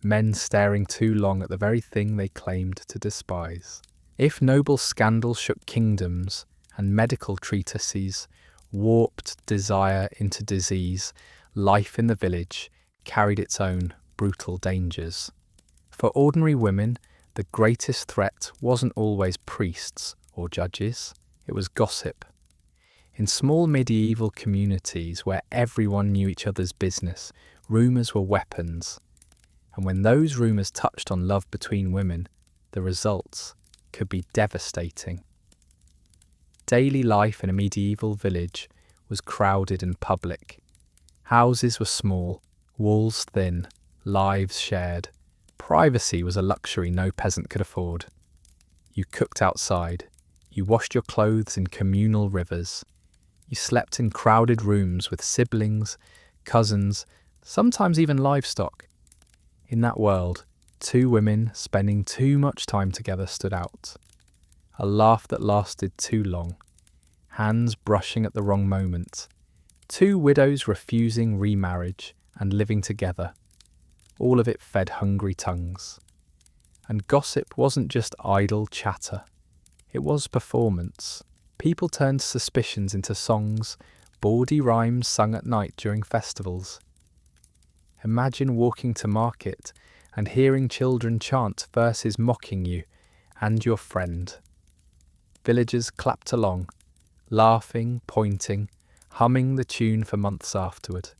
S1: men staring too long at the very thing they claimed to despise. If noble scandal shook kingdoms and medical treatises warped desire into disease, life in the village carried its own brutal dangers. For ordinary women, the greatest threat wasn't always priests or judges, it was gossip. In small medieval communities where everyone knew each other's business, rumours were weapons. And when those rumours touched on love between women, the results could be devastating. Daily life in a medieval village was crowded and public. Houses were small, walls thin, lives shared. Privacy was a luxury no peasant could afford. You cooked outside. You washed your clothes in communal rivers. You slept in crowded rooms with siblings, cousins, sometimes even livestock. In that world, two women spending too much time together stood out. A laugh that lasted too long. Hands brushing at the wrong moment. Two widows refusing remarriage and living together. All of it fed hungry tongues. And gossip wasn't just idle chatter. It was performance. People turned suspicions into songs, bawdy rhymes sung at night during festivals. Imagine walking to market and hearing children chant verses mocking you and your friend. Villagers clapped along, laughing, pointing, humming the tune for months afterward.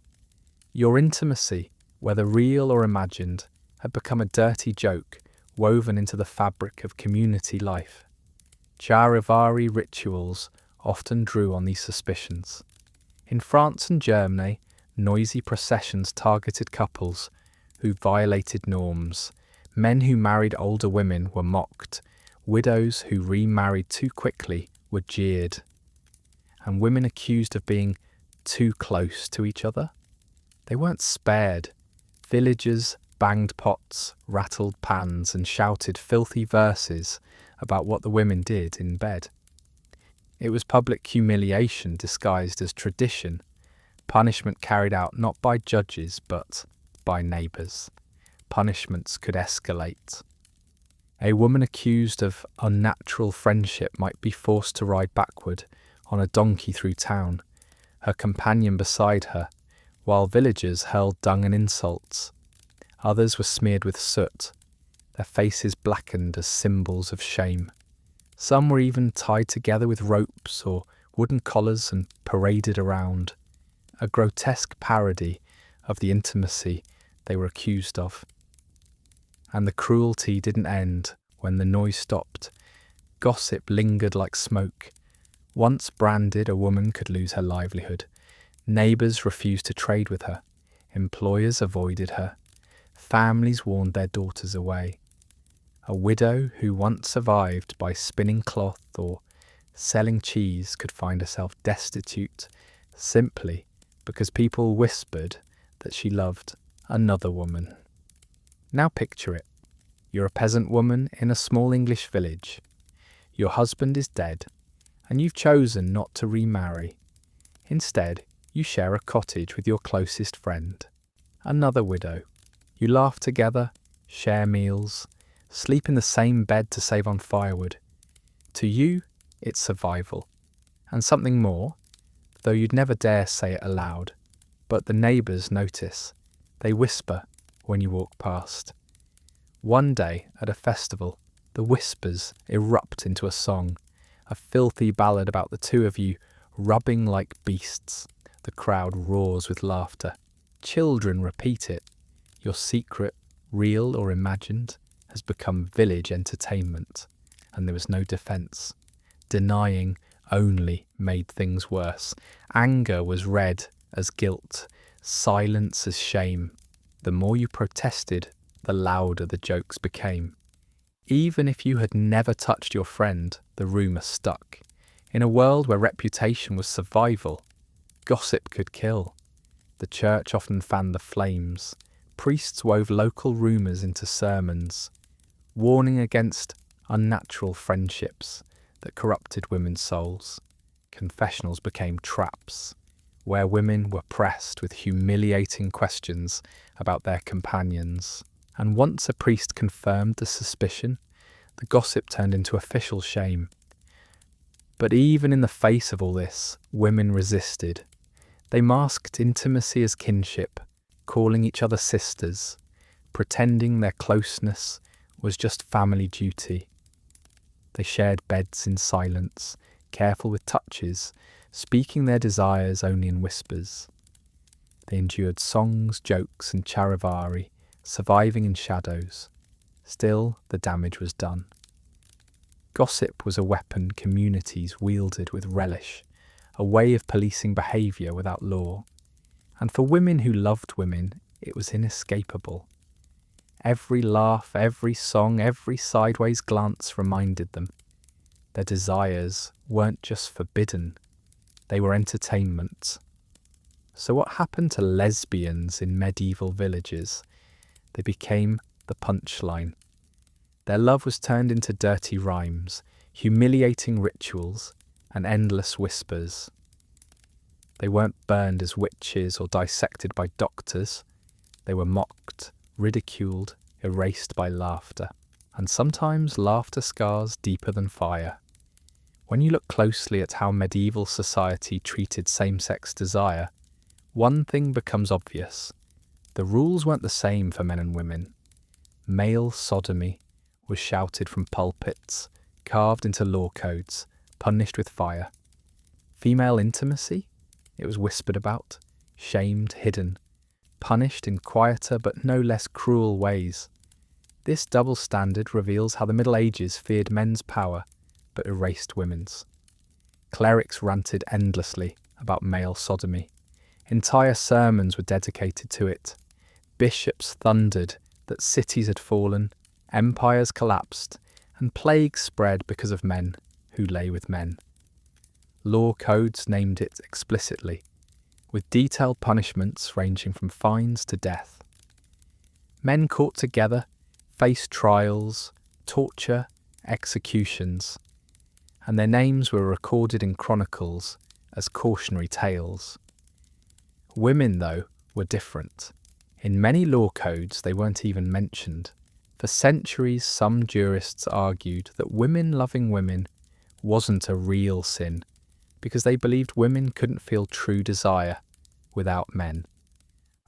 S1: Your intimacy, whether real or imagined, had become a dirty joke woven into the fabric of community life. Charivari rituals often drew on these suspicions. In France and Germany, noisy processions targeted couples who violated norms. Men who married older women were mocked. Widows who remarried too quickly were jeered. And women accused of being too close to each other? They weren't spared. Villagers banged pots, rattled pans, and shouted filthy verses about what the women did in bed. It was public humiliation disguised as tradition, punishment carried out not by judges but by neighbours. Punishments could escalate. A woman accused of unnatural friendship might be forced to ride backward on a donkey through town, her companion beside her, while villagers hurled dung and insults. Others were smeared with soot, their faces blackened as symbols of shame. Some were even tied together with ropes or wooden collars and paraded around, a grotesque parody of the intimacy they were accused of. And the cruelty didn't end when the noise stopped. Gossip lingered like smoke. Once branded, a woman could lose her livelihood. Neighbours refused to trade with her. Employers avoided her. Families warned their daughters away. A widow who once survived by spinning cloth or selling cheese could find herself destitute simply because people whispered that she loved another woman. Now picture it. You're a peasant woman in a small English village. Your husband is dead, and you've chosen not to remarry. Instead, you share a cottage with your closest friend, another widow. You laugh together, share meals, sleep in the same bed to save on firewood. To you, it's survival. And something more, though you'd never dare say it aloud. But the neighbours notice. They whisper when you walk past. One day, at a festival, the whispers erupt into a song, a filthy ballad about the two of you rubbing like beasts. The crowd roars with laughter. Children repeat it. Your secret, real or imagined, has become village entertainment, and there was no defence. Denying only made things worse. Anger was read as guilt, silence as shame. The more you protested, the louder the jokes became. Even if you had never touched your friend, the rumour stuck. In a world where reputation was survival, gossip could kill. The church often fanned the flames. Priests wove local rumours into sermons, warning against unnatural friendships that corrupted women's souls. Confessionals became traps. where women were pressed with humiliating questions about their companions. And once a priest confirmed the suspicion, the gossip turned into official shame. But even in the face of all this, women resisted. They masked intimacy as kinship, calling each other sisters, pretending their closeness was just family duty. They shared beds in silence, careful with touches, speaking their desires only in whispers. They endured songs, jokes, and charivari, surviving in shadows. Still, the damage was done. Gossip was a weapon communities wielded with relish, a way of policing behaviour without law. And for women who loved women, it was inescapable. Every laugh, every song, every sideways glance reminded them. Their desires weren't just forbidden, they were entertainment. So what happened to lesbians in medieval villages? They became the punchline. Their love was turned into dirty rhymes, humiliating rituals, and endless whispers. They weren't burned as witches or dissected by doctors. They were mocked, ridiculed, erased by laughter. And sometimes laughter scars deeper than fire. When you look closely at how medieval society treated same-sex desire, one thing becomes obvious. The rules weren't the same for men and women. Male sodomy was shouted from pulpits, carved into law codes, punished with fire. Female intimacy? It was whispered about, shamed, hidden, punished in quieter but no less cruel ways. This double standard reveals how the Middle Ages feared men's power, but erased women's. Clerics ranted endlessly about male sodomy. Entire sermons were dedicated to it. Bishops thundered that cities had fallen, empires collapsed, and plagues spread because of men who lay with men. Law codes named it explicitly, with detailed punishments ranging from fines to death. Men caught together faced trials, torture, executions, and their names were recorded in chronicles as cautionary tales. Women, though, were different. In many law codes, they weren't even mentioned. For centuries, some jurists argued that women loving women wasn't a real sin because they believed women couldn't feel true desire without men.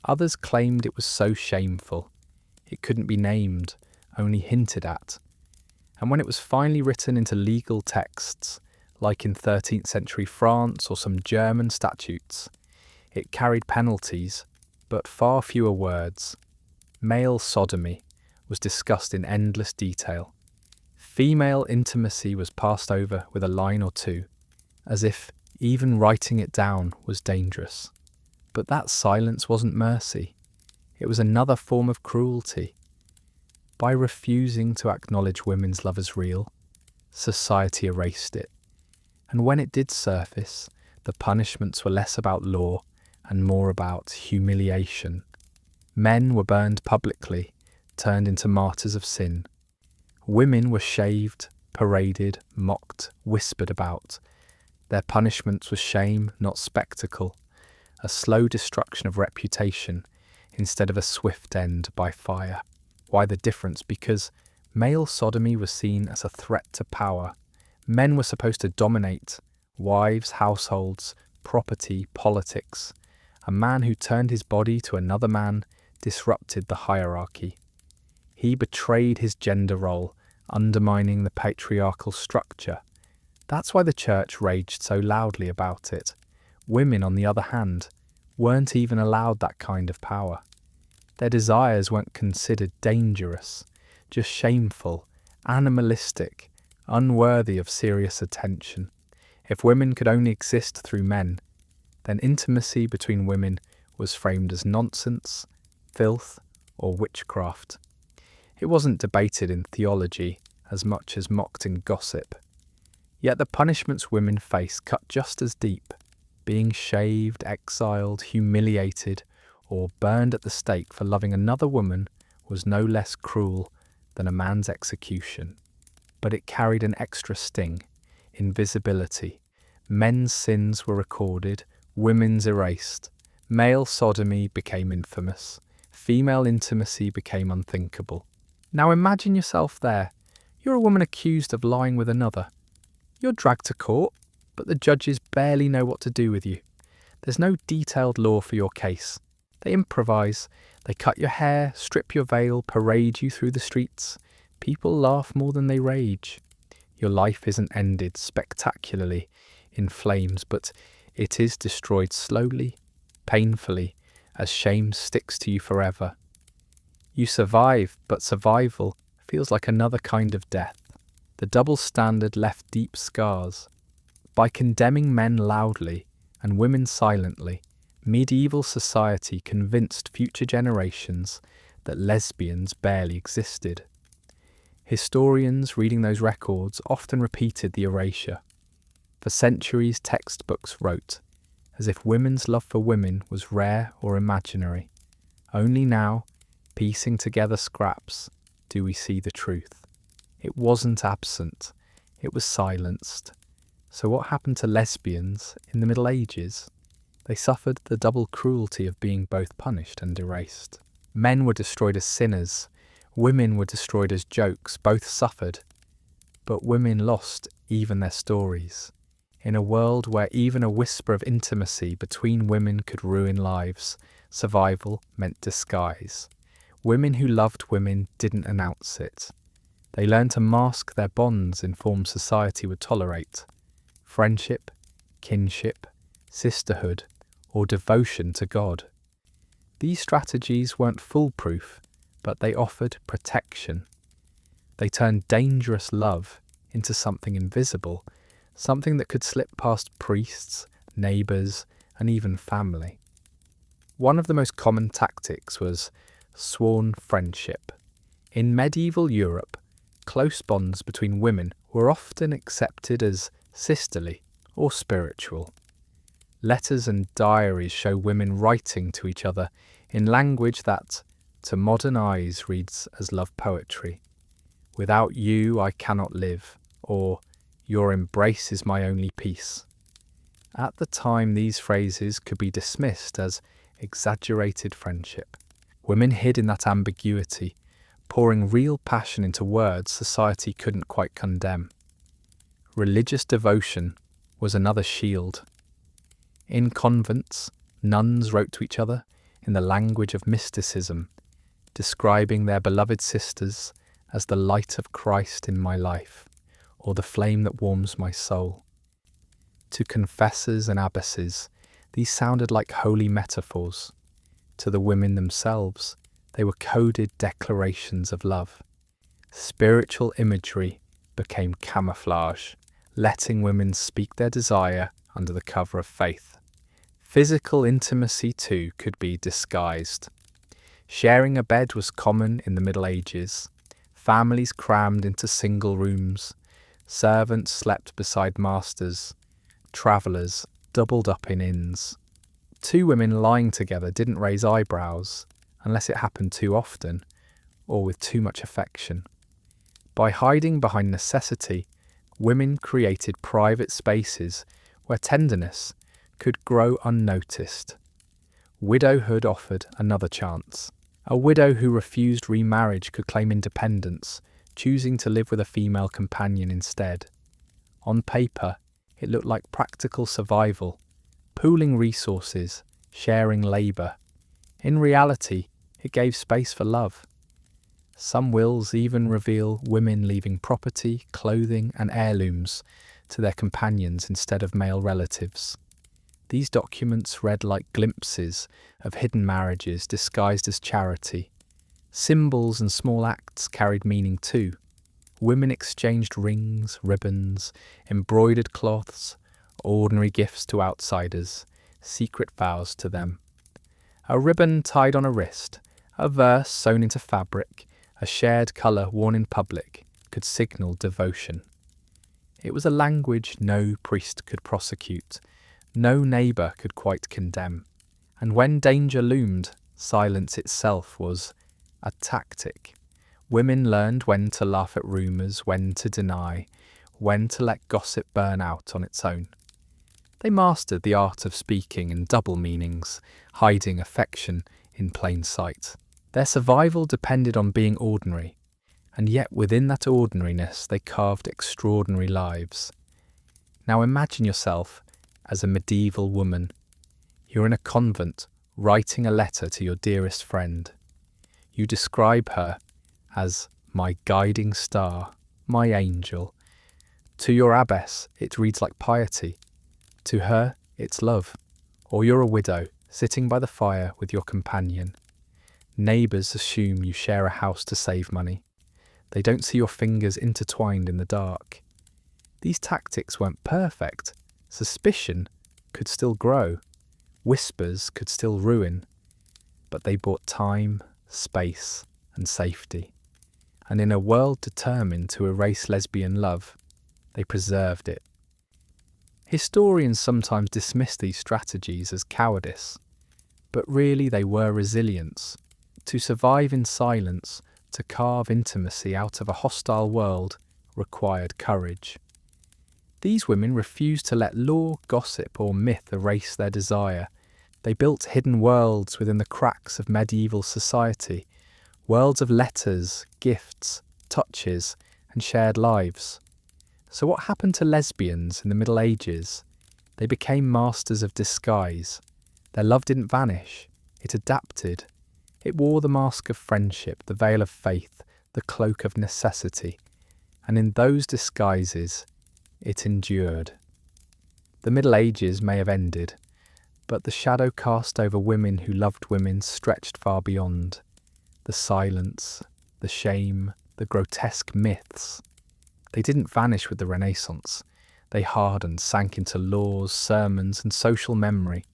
S1: Others claimed it was so shameful it couldn't be named, only hinted at. And when it was finally written into legal texts, like in 13th century France or some German statutes, it carried penalties, but far fewer words. Male sodomy was discussed in endless detail. Female intimacy was passed over with a line or two, as if even writing it down was dangerous. But that silence wasn't mercy. It was another form of cruelty. By refusing to acknowledge women's love as real, society erased it. And when it did surface, the punishments were less about law and more about humiliation. Men were burned publicly, turned into martyrs of sin. Women were shaved, paraded, mocked, whispered about. Their punishments were shame, not spectacle, a slow destruction of reputation instead of a swift end by fire. Why the difference? Because male sodomy was seen as a threat to power. Men were supposed to dominate wives, households, property, politics. A man who turned his body to another man disrupted the hierarchy. He betrayed his gender role, undermining the patriarchal structure. That's why the church raged so loudly about it. Women, on the other hand, weren't even allowed that kind of power. Their desires weren't considered dangerous, just shameful, animalistic, unworthy of serious attention. If women could only exist through men, then intimacy between women was framed as nonsense, filth, or witchcraft. It wasn't debated in theology as much as mocked in gossip. Yet the punishments women face cut just as deep. Being shaved, exiled, humiliated, or burned at the stake for loving another woman was no less cruel than a man's execution. But it carried an extra sting, invisibility. Men's sins were recorded, Women's erased. Male sodomy became infamous. Female intimacy became unthinkable. Now imagine yourself there. You're a woman accused of lying with another. You're dragged to court, but the judges barely know what to do with you. There's no detailed law for your case. They improvise. They cut your hair, strip your veil, parade you through the streets. People laugh more than they rage. Your life isn't ended spectacularly in flames, but it is destroyed slowly, painfully, as shame sticks to you forever. You survive, but survival feels like another kind of death. The double standard left deep scars. By condemning men loudly and women silently, medieval society convinced future generations that lesbians barely existed. Historians reading those records often repeated the erasure. For centuries, textbooks wrote as if women's love for women was rare or imaginary. Only now, piecing together scraps, do we see the truth. It wasn't absent, it was silenced. So what happened to lesbians in the Middle Ages? They suffered the double cruelty of being both punished and erased. Men were destroyed as sinners, women were destroyed as jokes, both suffered. But women lost even their stories. In a world where even a whisper of intimacy between women could ruin lives, survival meant disguise. Women who loved women didn't announce it. They learned to mask their bonds in forms society would tolerate. Friendship, kinship, sisterhood, or devotion to God. These strategies weren't foolproof, but they offered protection. They turned dangerous love into something invisible, something that could slip past priests, neighbours, and even family. One of the most common tactics was sworn friendship. In medieval Europe, close bonds between women were often accepted as sisterly or spiritual. Letters and diaries show women writing to each other in language that, to modern eyes, reads as love poetry. "Without you I cannot live," or "Your embrace is my only peace." At the time, these phrases could be dismissed as exaggerated friendship. Women hid in that ambiguity, pouring real passion into words society couldn't quite condemn. Religious devotion was another shield. In convents, nuns wrote to each other in the language of mysticism, describing their beloved sisters as the light of Christ in my life, or the flame that warms my soul. To confessors and abbesses, these sounded like holy metaphors. To the women themselves, they were coded declarations of love. Spiritual imagery became camouflage, letting women speak their desire under the cover of faith. Physical intimacy too could be disguised. Sharing a bed was common in the Middle Ages. Families crammed into single rooms. Servants slept beside masters. Travellers doubled up in inns. Two women lying together didn't raise eyebrows, unless it happened too often, or with too much affection. By hiding behind necessity, women created private spaces where tenderness could grow unnoticed. Widowhood offered another chance. A widow who refused remarriage could claim independence, choosing to live with a female companion instead. On paper, it looked like practical survival, pooling resources, sharing labour. In reality, it gave space for love. Some wills even reveal women leaving property, clothing, and heirlooms to their companions instead of male relatives. These documents read like glimpses of hidden marriages disguised as charity. Symbols and small acts carried meaning too. Women exchanged rings, ribbons, embroidered cloths, ordinary gifts to outsiders, secret vows to them. A ribbon tied on a wrist, a verse sewn into fabric, a shared colour worn in public could signal devotion. It was a language no priest could prosecute, no neighbour could quite condemn. And when danger loomed, silence itself was a tactic. Women learned when to laugh at rumours, when to deny, when to let gossip burn out on its own. They mastered the art of speaking in double meanings, hiding affection in plain sight. Their survival depended on being ordinary, and yet within that ordinariness they carved extraordinary lives. Now imagine yourself as a medieval woman. You're in a convent, writing a letter to your dearest friend. You describe her as my guiding star, my angel. To your abbess, it reads like piety. To her, it's love. Or you're a widow, sitting by the fire with your companion. Neighbours assume you share a house to save money. They don't see your fingers intertwined in the dark. These tactics weren't perfect. Suspicion could still grow. Whispers could still ruin. But they bought time, space, and safety. And in a world determined to erase lesbian love, they preserved it. Historians sometimes dismiss these strategies as cowardice, but really they were resilience. To survive in silence, to carve intimacy out of a hostile world, required courage. These women refused to let law, gossip, or myth erase their desire. They built hidden worlds within the cracks of medieval society, worlds of letters, gifts, touches, and shared lives. So what happened to lesbians in the Middle Ages? They became masters of disguise. Their love didn't vanish, it adapted. It wore the mask of friendship, the veil of faith, the cloak of necessity. And in those disguises, it endured. The Middle Ages may have ended, but the shadow cast over women who loved women stretched far beyond. The silence, the shame, the grotesque myths. They didn't vanish with the Renaissance. They hardened, sank into laws, sermons, and social memory,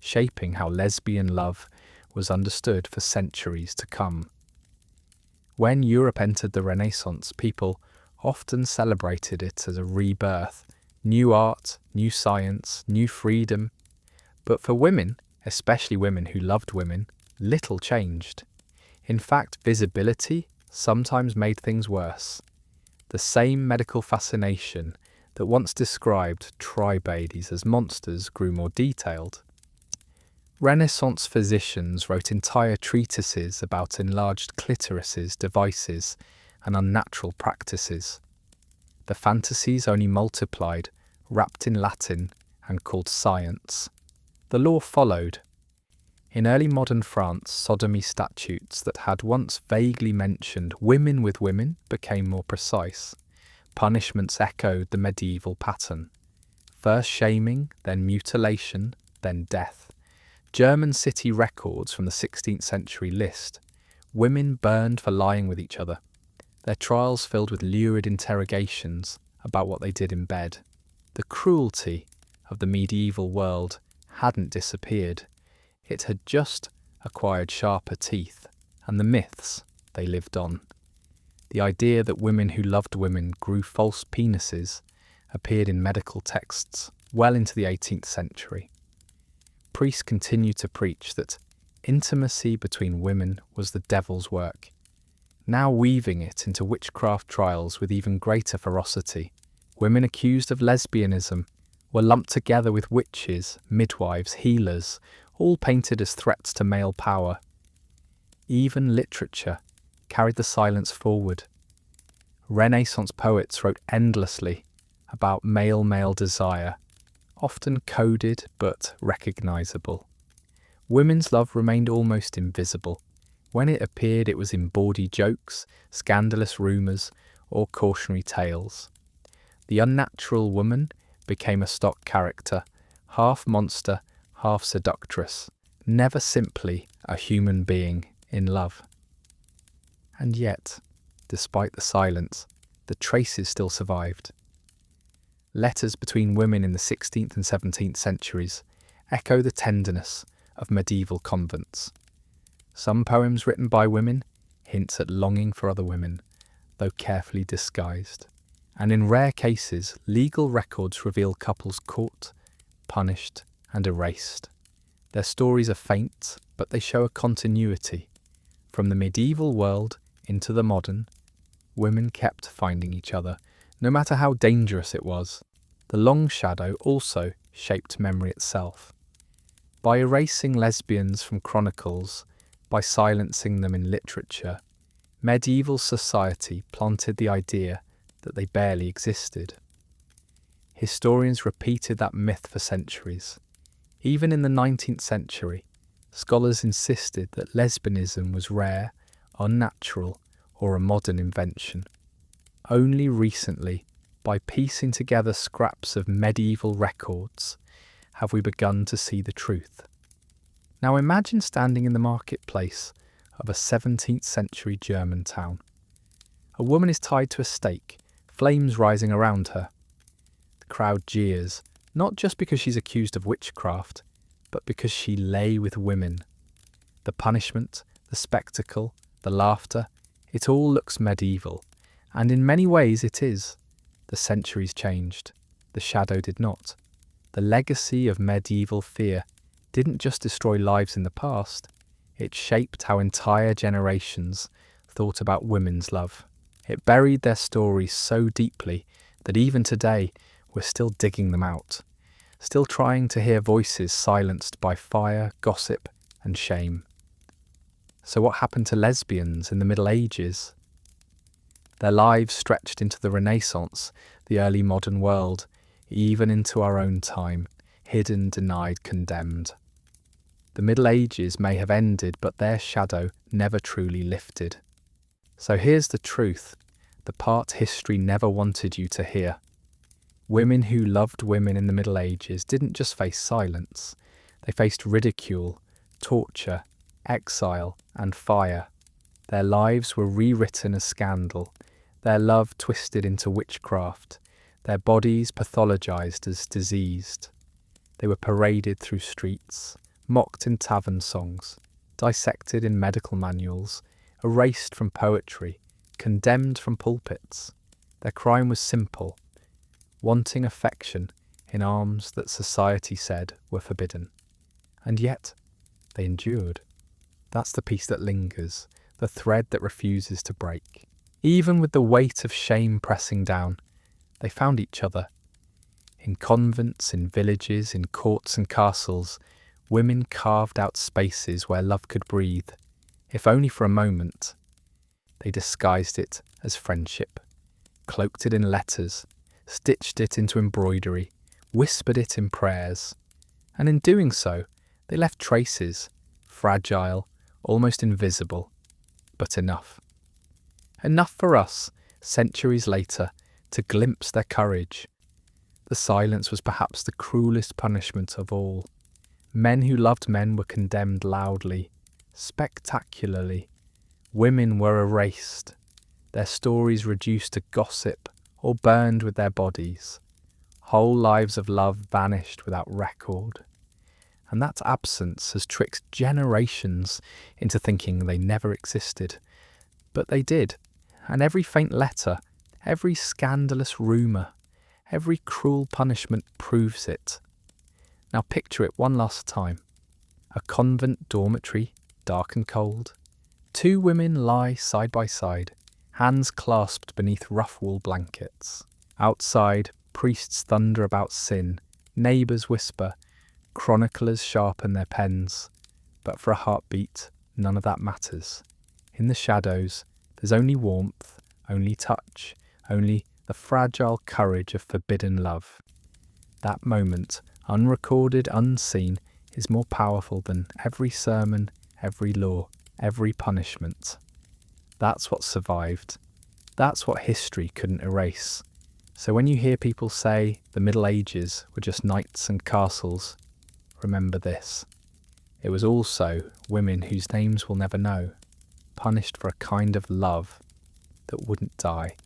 S1: shaping how lesbian love was understood for centuries to come. When Europe entered the Renaissance, people often celebrated it as a rebirth, new art, new science, new freedom. But for women, especially women who loved women, little changed. In fact, visibility sometimes made things worse. The same medical fascination that once described tri-babies as monsters grew more detailed. Renaissance physicians wrote entire treatises about enlarged clitorises, devices, and unnatural practices. The fantasies only multiplied, wrapped in Latin and called science. The law followed. In early modern France, sodomy statutes that had once vaguely mentioned women with women became more precise. Punishments echoed the medieval pattern. First shaming, then mutilation, then death. German city records from the 16th century list women burned for lying with each other, their trials filled with lurid interrogations about what they did in bed. The cruelty of the medieval world hadn't disappeared. It had just acquired sharper teeth, and the myths they lived on. The idea that women who loved women grew false penises appeared in medical texts well into the 18th century. Priests continued to preach that intimacy between women was the devil's work, now weaving it into witchcraft trials with even greater ferocity. Women accused of lesbianism were lumped together with witches, midwives, healers, all painted as threats to male power. Even literature carried the silence forward. Renaissance poets wrote endlessly about male desire, often coded but recognisable. Women's love remained almost invisible. When it appeared, it was in bawdy jokes, scandalous rumours, or cautionary tales. The unnatural woman became a stock character, half monster, half seductress, never simply a human being in love. And yet, despite the silence, the traces still survived. Letters between women in the 16th and 17th centuries echo the tenderness of medieval convents. Some poems written by women hint at longing for other women, though carefully disguised. And in rare cases, legal records reveal couples caught, punished, and erased. Their stories are faint, but they show a continuity. From the medieval world into the modern, women kept finding each other, no matter how dangerous it was. the long shadow also shaped memory itself. By erasing lesbians from chronicles, by silencing them in literature, medieval society planted the idea that they barely existed. Historians repeated that myth for centuries. Even in the 19th century, scholars insisted that lesbianism was rare, unnatural, or a modern invention. Only recently, by piecing together scraps of medieval records, have we begun to see the truth. Now imagine standing in the marketplace of a 17th century German town. A woman is tied to a stake, flames rising around her. The crowd jeers, not just because she's accused of witchcraft, but because she lay with women. The punishment, the spectacle, the laughter, it all looks medieval, and in many ways it is. The centuries changed. The shadow did not. The legacy of medieval fear didn't just destroy lives in the past, it shaped how entire generations thought about women's love. It buried their stories so deeply that even today we're still digging them out, still trying to hear voices silenced by fire, gossip, and shame. So what happened to lesbians in the Middle Ages? Their lives stretched into the Renaissance, the early modern world, even into our own time, hidden, denied, condemned. The Middle Ages may have ended, but their shadow never truly lifted. So here's the truth, the part history never wanted you to hear. Women who loved women in the Middle Ages didn't just face silence, they faced ridicule, torture, exile, and fire. Their lives were rewritten as scandal, their love twisted into witchcraft, their bodies pathologized as diseased. They were paraded through streets, mocked in tavern songs, dissected in medical manuals, erased from poetry, condemned from pulpits. Their crime was simple, wanting affection in arms that society said were forbidden. And yet, they endured. That's the piece that lingers, the thread that refuses to break. Even with the weight of shame pressing down, they found each other. In convents, in villages, in courts and castles, women carved out spaces where love could breathe, if only for a moment. They disguised it as friendship, cloaked it in letters, stitched it into embroidery, whispered it in prayers. And in doing so, they left traces, fragile, almost invisible, but enough. Enough for us, centuries later, to glimpse their courage. The silence was perhaps the cruelest punishment of all. Men who loved men were condemned loudly, spectacularly. Women were erased, their stories reduced to gossip or burned with their bodies. Whole lives of love vanished without record. And that absence has tricked generations into thinking they never existed. But they did, and every faint letter, every scandalous rumour, every cruel punishment proves it. Now picture it one last time. A convent dormitory, dark and cold. Two women lie side by side, hands clasped beneath rough wool blankets. Outside, priests thunder about sin, neighbours whisper, chroniclers sharpen their pens. But for a heartbeat, none of that matters. In the shadows, there's only warmth, only touch, only the fragile courage of forbidden love. That moment, unrecorded, unseen, is more powerful than every sermon, every law, every punishment. That's what survived. That's what history couldn't erase. So when you hear people say the Middle Ages were just knights and castles, remember this. It was also women whose names we'll never know, punished for a kind of love that wouldn't die.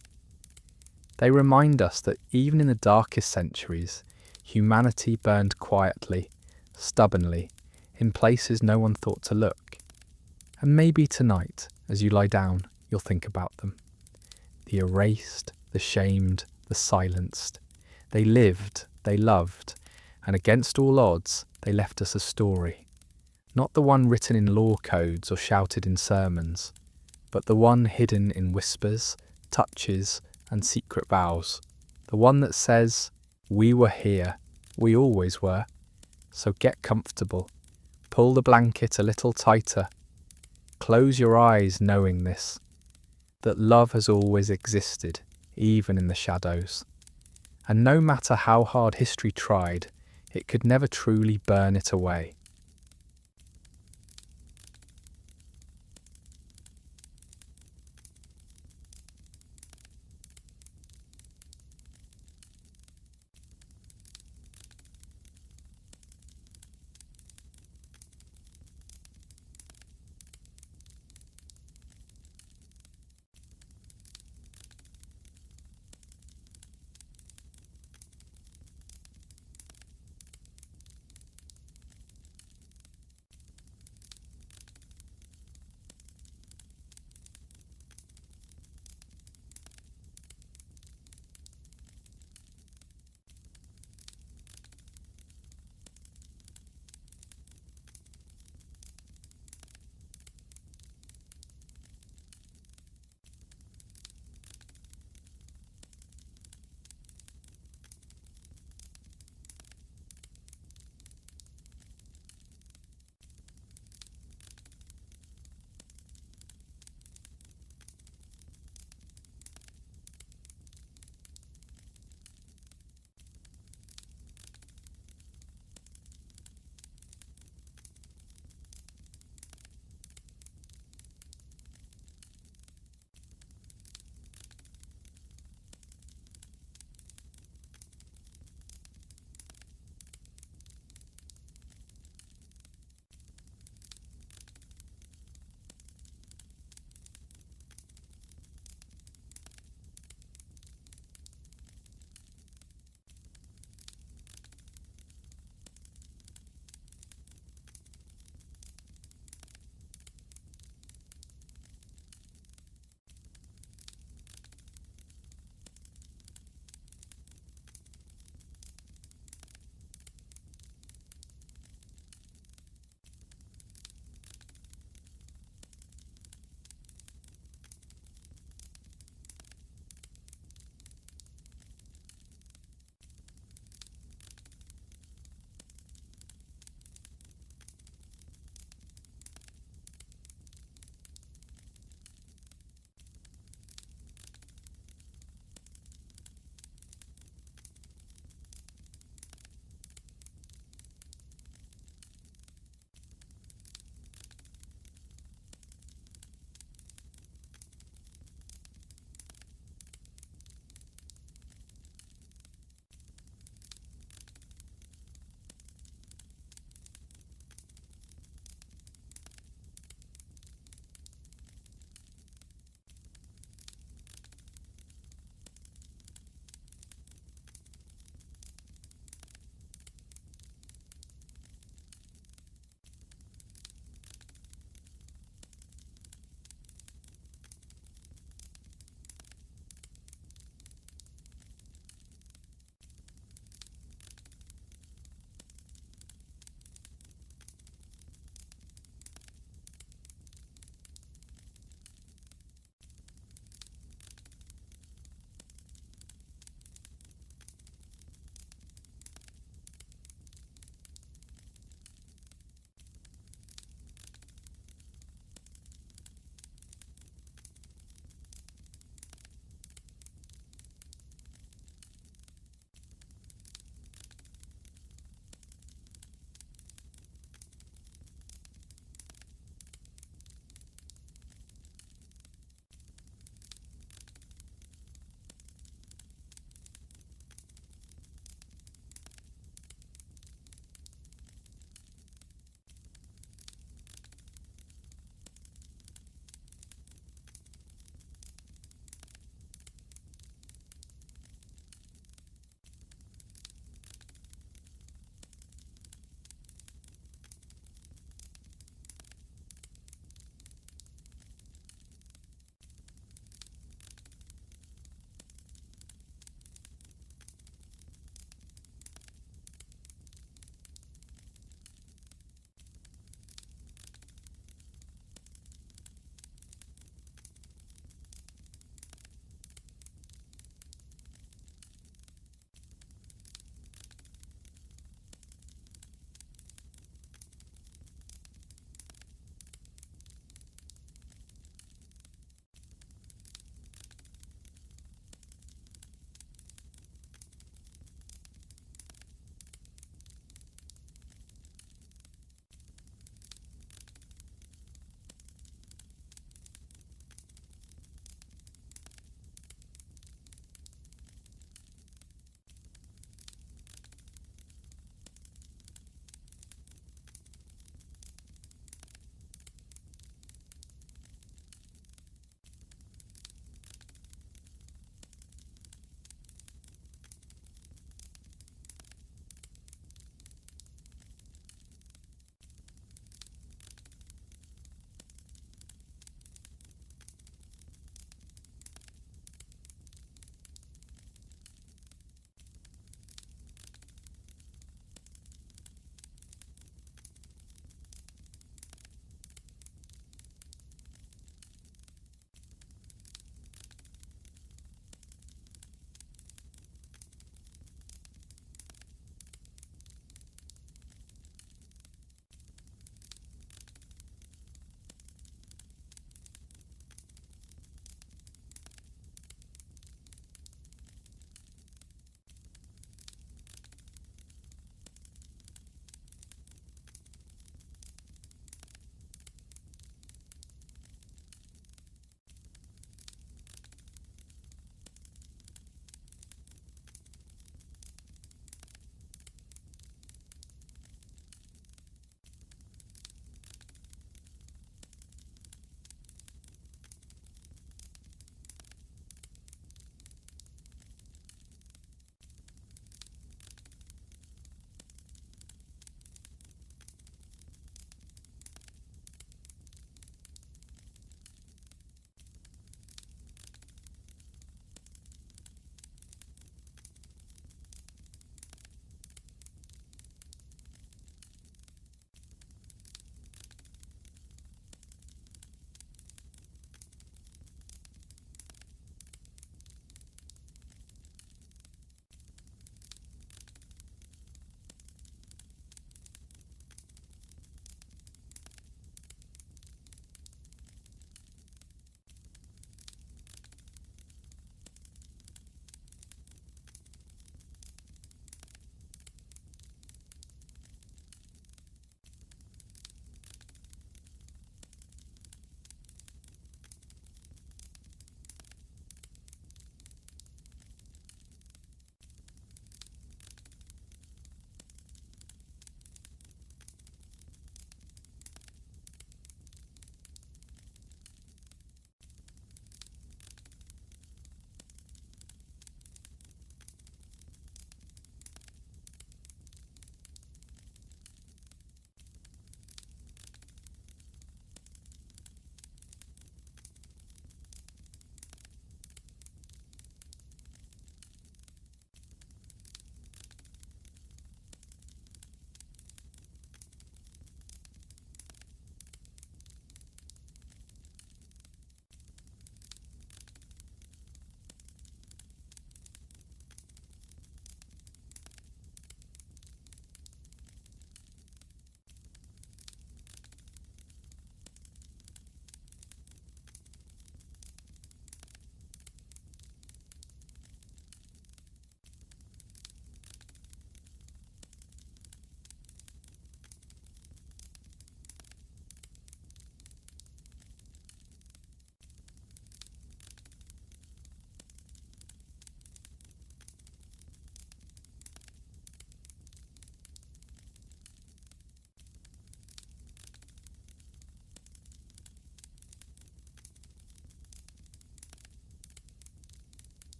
S1: They remind us that even in the darkest centuries, humanity burned quietly, stubbornly, in places no one thought to look. And maybe tonight, as you lie down, you'll think about them. The erased, the shamed, the silenced. They lived, they loved, and against all odds, they left us a story. Not the one written in law codes or shouted in sermons, but the one hidden in whispers, touches, and secret vows. The one that says, We were here. We always were. So get comfortable. Pull the blanket a little tighter. Close your eyes knowing this, that love has always existed, even in the shadows. And no matter how hard history tried, it could never truly burn it away.